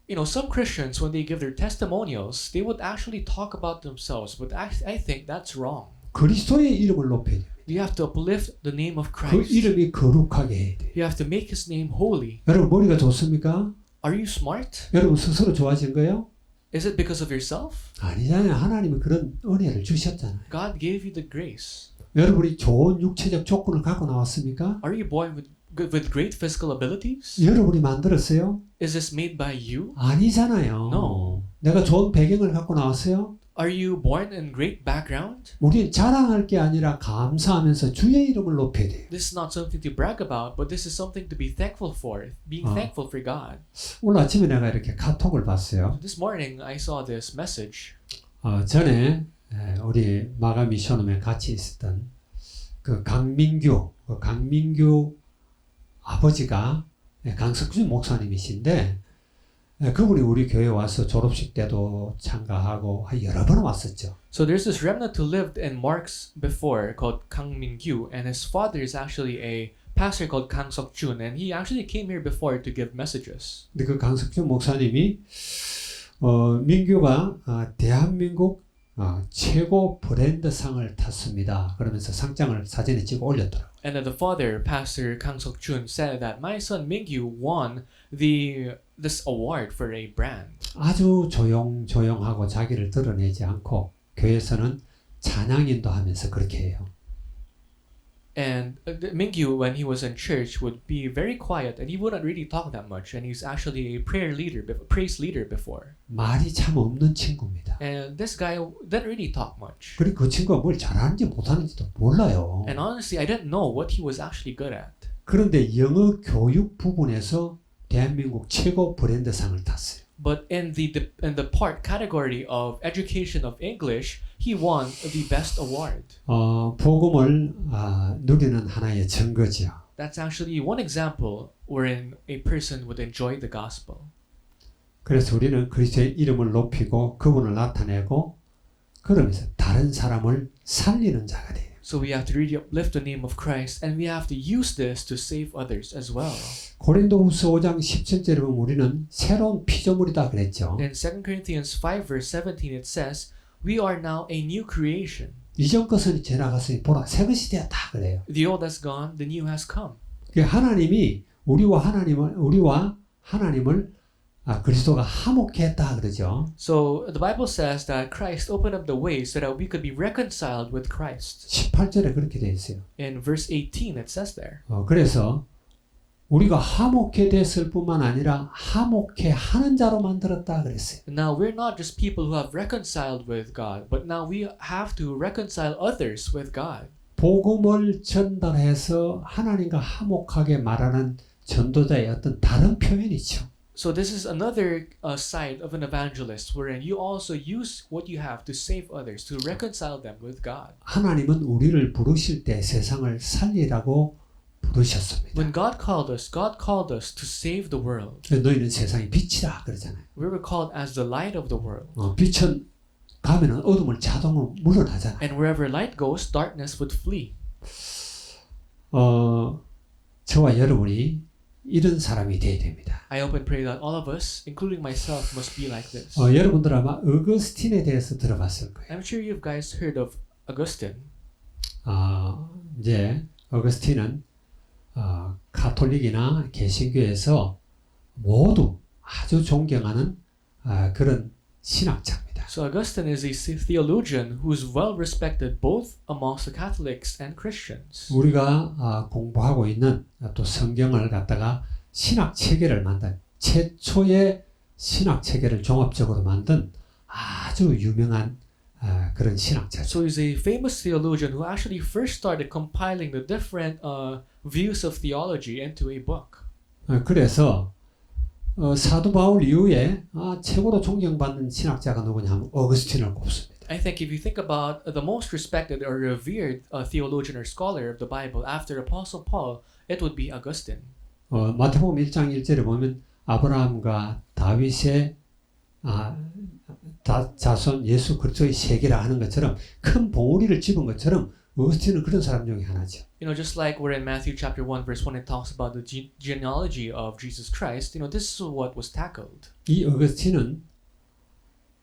You know, some Christians, when they give their testimonials, they would actually talk about themselves, but I think that's wrong. 그리스도의 이름을 높여야 됩니다. You have to uplift the name of 그 Christ. 이름이 거룩하게 해야 돼요. You have to make His name holy. 여러분 머리가 좋습니까? Are you smart? 여러분 스스로 좋아진 거예요? Is it because of yourself? 아니잖아요. 하나님이 그런 은혜를 주셨잖아요. God gave you the grace. 여러분이 좋은 육체적 조건을 갖고 나왔습니까? Are you born with great physical abilities? 여러분이 만들었어요? Is this made by you? 아니잖아요. No. 내가 좋은 배경을 갖고 나왔어요? Are you born in great background? 우리는 자랑할 게 아니라 감사하면서 주의 이름을 높여야 돼요. This is not something to brag about, but this is something to be thankful for. Being thankful for God. 오늘 아침에 내가 이렇게 카톡을 봤어요. This morning I saw this message. 전에 우리 마가 미션홈에 같이 있었던 그 강민규 아버지가 강석준 목사님이신데 그분이 우리 교회 와서 졸업식 때도 참가하고 여러 번 왔었죠. So there's this remnant who lived in Mark's before called Kang Min-gyu, and his father is actually a pastor called Kang Sok-jun, and he actually came here before to give messages. 근데 그 강석준 목사님이 민규가 대한민국 최고 브랜드상을 탔습니다. 그러면서 상장을 사진에 찍어 올렸더라고요. And then the father, Pastor Kang Sok-jun, said that my son Mingyu won this award for a brand. 아주 조용하고 자기를 드러내지 않고 교회에서는 찬양 인도하면서 그렇게 해요. And Mingyu, when he was in church, would be very quiet and he wouldn't really talk that much. And he's actually a praise leader before. 말이 참 없는 친구입니다. And this guy didn't really talk much. 그리고 그 친구가 뭘 잘하는지 못하는지도 몰라요. And honestly, I didn't know what he was actually good at. 그런데 영어 교육 부분에서 대한민국 최고 브랜드상을 탔어요. But in the part category of education of English, he won the best award. 복음을 누리는 하나의 증거죠. That's actually one example wherein a person would enjoy the gospel. 그래서 우리는 그리스도의 이름을 높이고 그분을 나타내고 그러면서 다른 사람을 살리는 자가 돼요. So we have to really uplift the name of Christ, and we have to use this to save others as well. 고린도후서 5장 17절에 보면 우리는 새로운 피조물이다 그랬죠. In 2 Corinthians 5 verse 17 it says, we are now a new creation. 이전 것은 지나갔으니 보라 새 것이 되었다 그래요. The old has gone, the new has come. 하나님이 우리와 하나님을 그리스도가 화목케 했다 그러죠. So the Bible says that Christ opened up the way so that we could be reconciled with Christ. 18절에 그렇게 되어 있어요. In verse 18 it says there. 그래서 우리가 화목케 됐을 뿐만 아니라 화목케 하는 자로 만들었다 그랬어요. Now we're not just people who have reconciled with God, but now we have to reconcile others with God. 복음을 전달해서 하나님과 화목하게 말하는 전도자의 어떤 다른 표현이죠. So this is another side of an evangelist, wherein you also use what you have to save others, to reconcile them with God. 하나님은 우리를 부르실 때 세상을 살리라고 부르셨습니다. When God called us to save the world. 너희는 세상의 빛이라 그러잖아요. We were called as the light of the world. 빛은 가면은 어둠을 자동으로 물러나잖아요. And wherever light goes, darkness would flee. 저와 여러분이 이런 사람이 되어야 됩니다. I hope and pray that all of us, including myself, must be like this. 여러분들 아마 어거스틴에 대해서 들어봤을 거예요. I'm sure you guys heard of Augustine. 이제 어거스틴은 가톨릭이나 개신교에서 모두 아주 존경하는 그런 신학자입니다. So Augustine is a theologian who is well respected both amongst the Catholics and Christians. 우리가 공부하고 있는 또 성경을 갖다가 신학 체계를 만든 최초의 신학 체계를 종합적으로 만든 아주 유명한 그런 신학자죠. So he's a famous theologian who actually first started compiling the different views of theology into a book. 그래서 사도 바울 이후에 최고로 존경받는 신학자가 누구냐 하면 어거스틴을 꼽습니다. I think if you think about the most respected or revered theologian or scholar of the Bible after Apostle Paul, it would be Augustine. 마태복음 1장 1절에 보면 아브라함과 다윗의 자손 예수 그리스도의 세계라 하는 것처럼 큰 봉우리를 집은 것처럼 어거스틴은 그런 사람 중에 하나죠. You know, just like we're in Matthew chapter 1 verse 1, it talks about the genealogy of Jesus Christ. You know, this is what was tackled. 이 어거스틴은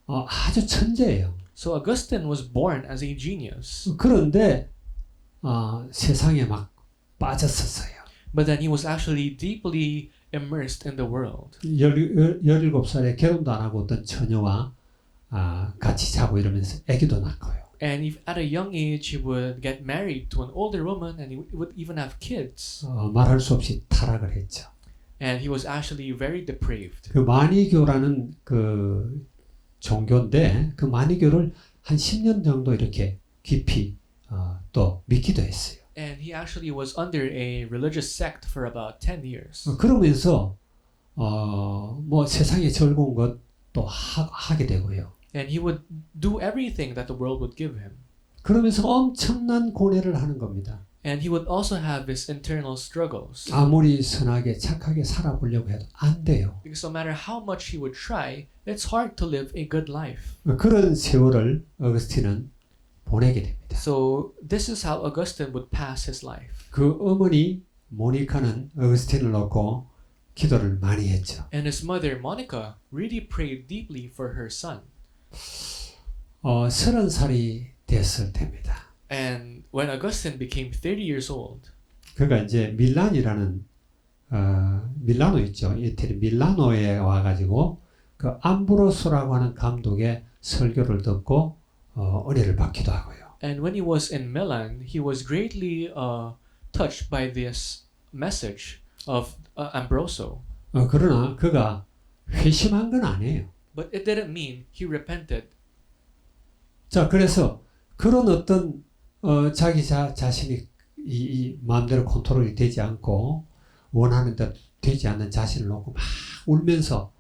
아주 천재예요. So Augustine was born as a genius. 그런데 세상에 막 빠졌었어요. But then he was actually deeply immersed in the world. 17살에 결혼도 안 하고 어떤 처녀와 같이 자고 이러면서 아기도 낳고요. And if at a young age he would get married to an older woman and he would even have kids. 말할 수 없이 타락을 했죠. And he was actually very depraved. 그 마니교라는 그 종교인데 그 마니교를 한 10년 정도 이렇게 깊이 또 믿기도 했어요. And he actually was under a religious sect for about 10 years. 그러면서 뭐 세상의 즐거운 것도 하게 되고요. And he would do everything that the world would give him. 그러면서 엄청난 고뇌를 하는 겁니다. And he would also have his internal struggles. 아무리 선하게 착하게 살아보려고 해도 안 돼요. Because no matter how much he would try, it's hard to live a good life. 그런 세월을 어거스틴은 보내게 됩니다. So this is how Augustine would pass his life. 그 어머니 모니카는 어거스틴을 놓고 기도를 많이 했죠. And his mother, Monica, really prayed deeply for her son. 30살이 됐을 때입니다. And when Augustine became 30 years old, 그가 이제 밀란이라는 밀라노 있죠. 이태리 밀라노에 와가지고 그 암브로스라고 하는 감독의 설교를 듣고 은혜를 받기도 하고요. and when he was in Milan, he was greatly touched by this message of Ambrosio. 그러나 그가 회심한 건 아니에요. But it didn't mean he repented. 자, 그래서 그런 어떤 자기 자신이 이 마음대로 컨트롤이 되지 않고 원하는 대로 되지 않는 자신을 놓고 막 울면서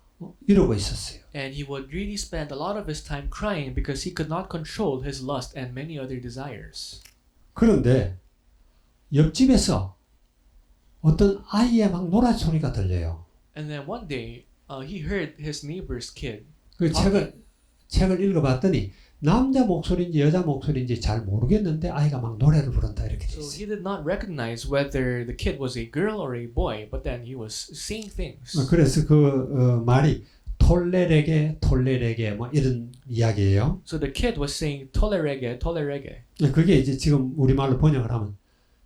이러고 있었어요. And he would really spend a lot of his time crying because he could not control his lust and many other desires. 그런데 옆집에서 어떤 아이의 막 노란 소리가 들려요. And then one day, he heard his neighbor's kid. 그 책을 읽어봤더니 남자 목소리인지 여자 목소리인지 잘 모르겠는데 아이가 막 노래를 부른다 이렇게 돼 So 있어요. he did not recognize whether the kid was a girl or a boy, but then he was saying things. 그래서 그 말이 톨레레게 뭐 이런 이야기예요. So the kid was saying tolerege, tolerege. 그게 이제 지금 우리말로 번역을 하면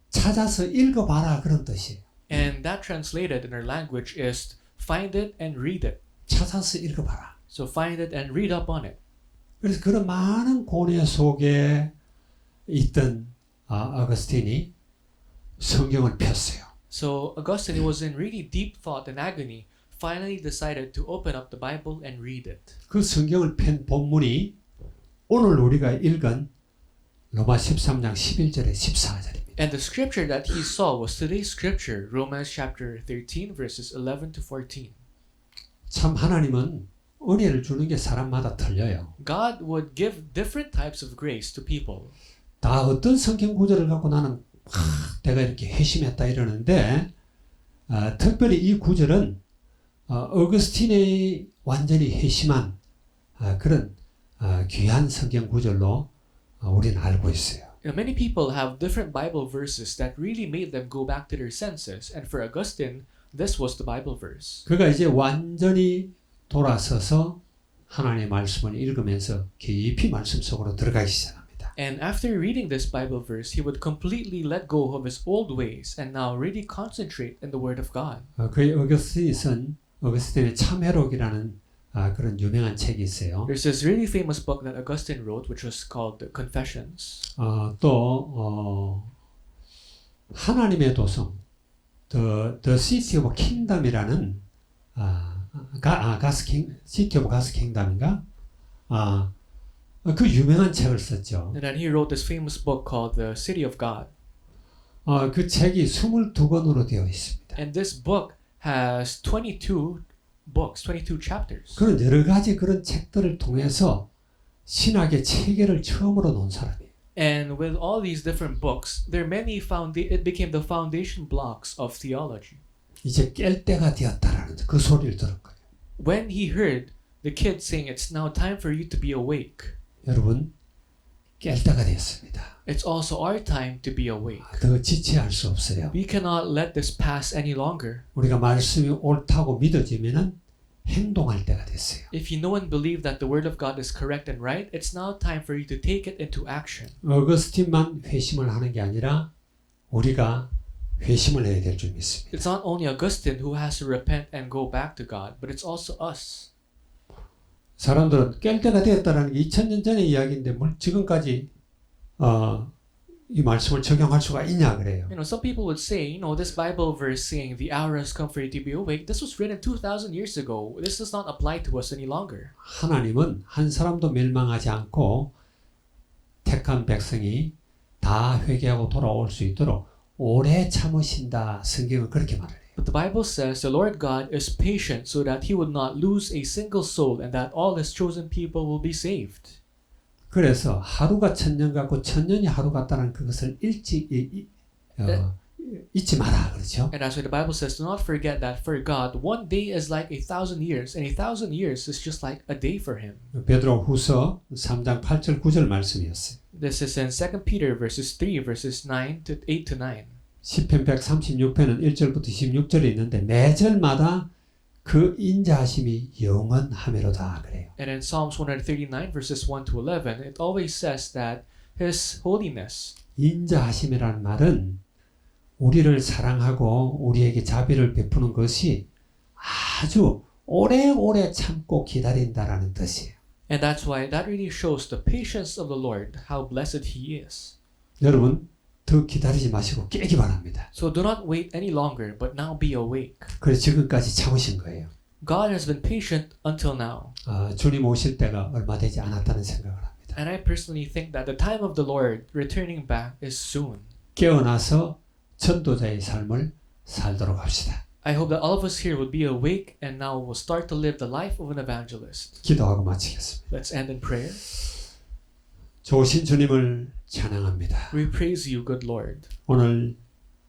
찾아서 읽어봐라 그런 뜻이에요. And that translated in our language is find it and read it. 찾아서 읽어봐라. So find it and read up on it. 그래서 그런 많은 고뇌 속에 있던 어거스틴이 성경을 폈어요. So Augustine, who was in really deep thought and agony, finally decided to open up the Bible and read it. 그 성경을 편 본문이 오늘 우리가 읽은 로마 13장 11절에 14절입니다. And the scripture that he saw was today's scripture, Romans chapter 13, verses 11 to 14. 참 하나님은 은혜를 주는 게 사람마다 틀려요. God would give different types of grace to people. 다 어떤 성경 구절을 갖고 나는 내가 이렇게 회심했다 이러는데 특별히 이 구절은 어거스틴의 완전히 회심한 그런 귀한 성경 구절로 우리는 알고 있어요. Many people have different Bible verses that really made them go back to their senses, and for Augustine, this was the Bible verse. 그가 이제 완전히 돌아서서 하나님의 말씀을 읽으면서 깊이 말씀 속으로 들어가기 시작합니다. And after reading this Bible verse, he would completely let go of his old ways and now really concentrate in the Word of God. 그 어거스틴이 쓴 어거스틴의 참회록이라는 그런 유명한 책이 있어요. There's this really famous book that Augustine wrote, which was called the Confessions. 또 하나님의 도성, The City of Kingdom이라는 City of God's Kingdom인가? 그 유명한 책을 썼죠. And then he wrote this famous book called The City of God. 그 책이 22권으로 되어 있습니다. And this book has 22 books, 22 chapters. 그런 여러 가지 그런 책들을 통해서 신학의 체계를 처음으로 놓은 사람이에요. And with all these different books, there are many it became the foundation blocks of theology. 이제 깰 때가 되었다라는 그 소리를 들은 거예요. When he heard the kids saying, "It's now time for you to be awake," 여러분, 깰 때가 되었습니다. it's also our time to be awake. 더 지체할 수 없어요. We cannot let this pass any longer. 우리가 말씀이 옳다고 믿어지면은 행동할 때가 됐어요. If you know and believe that the word of God is correct and right, it's now time for you to take it into action. 어거스틴만 회심을 하는 게 아니라 우리가 회심을 해야 될 줄 믿습니다. It's not only Augustine who has to repent and go back to God, but it's also us. 사람들은 깰 때가 되었다라는 게 2000년 전의 이야기인데 뭘 지금까지 이 말씀을 적용할 수가 있냐 그래요. You know, some people would say, this Bible verse saying the hour has come for you to be awake, this was written 2,000 years ago. This does not apply to us any longer. 하나님은 한 사람도 멸망하지 않고 택한 백성이 다 회개하고 돌아올 수 있도록 오래 참으신다. 성경은 그렇게 말해요. But the Bible says the Lord God is patient so that He would not lose a single soul and that all His chosen people will be saved. 그래서 하루가 천년 같고 천년이 하루 같다는 그것을 잊지 마라 그렇죠. And that's why the Bible says, do not forget that for God, one day is like 1,000 years, and 1,000 years is just like a day for Him. 베드로후서 3장 8절 9절 말씀이었어요. This is in 2 Peter verses 3 verses 9 to 8 to 9. 시편 136편은 1절부터 16절에 있는데 매절마다 그 인자하심이 영원하매로다 그래요. And in Psalms 139 verses 1 to 11, it always says that His holiness. 인자하심이라는 말은 우리를 사랑하고 우리에게 자비를 베푸는 것이 아주 오래오래 참고 기다린다라는 뜻이에요. And that's why that really shows the patience of the Lord, how blessed He is. 여러분 더 기다리지 마시고 깨기 바랍니다. So do not wait any longer, but now be awake. 그래서 지금까지 참으신 거예요. God has been patient until now. 주님 오실 때가 얼마 되지 않았다는 생각을 합니다. And I personally think that the time of the Lord returning back is soon. 깨어나서 전도자의 삶을 살도록 합시다. I hope that all of us here would be awake and now will start to live the life of an evangelist. 기도하고 마치겠습니다. Let's end in prayer. 좋으신 주님을 찬양합니다. We praise you, good Lord. 오늘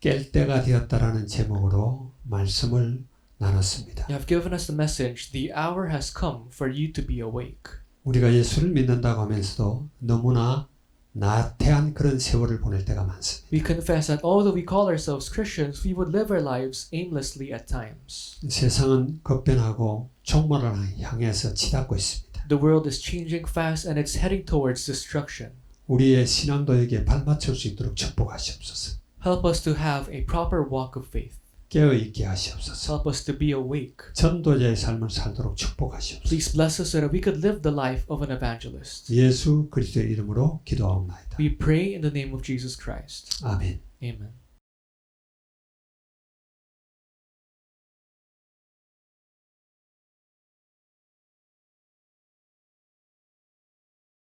깰 때가 되었다라는 제목으로 말씀을 나눴습니다. You have given us the message, the hour has come for you to be awake. 우리가 예수를 믿는다고 하면서도 너무나 나태한 그런 세월을 보낼 때가 많습니다. We confess that although we call ourselves Christians, we would live our lives aimlessly at times. 세상은 급변하고 종말을 향해서 치닫고 있습니다. The world is changing fast and it's heading towards destruction. 우리의 신앙도에게 발맞출 수 있도록 축복하시옵소서. Help us to have a proper walk of faith. 깨어 있게 하시옵소서. Help us to be awake. 전도자의 삶을 살도록 축복하시옵소서. Please bless us so that we could live the life of an evangelist. 예수 그리스도의 이름으로 기도하옵나이다. We pray in the name of Jesus Christ. 아멘. Amen.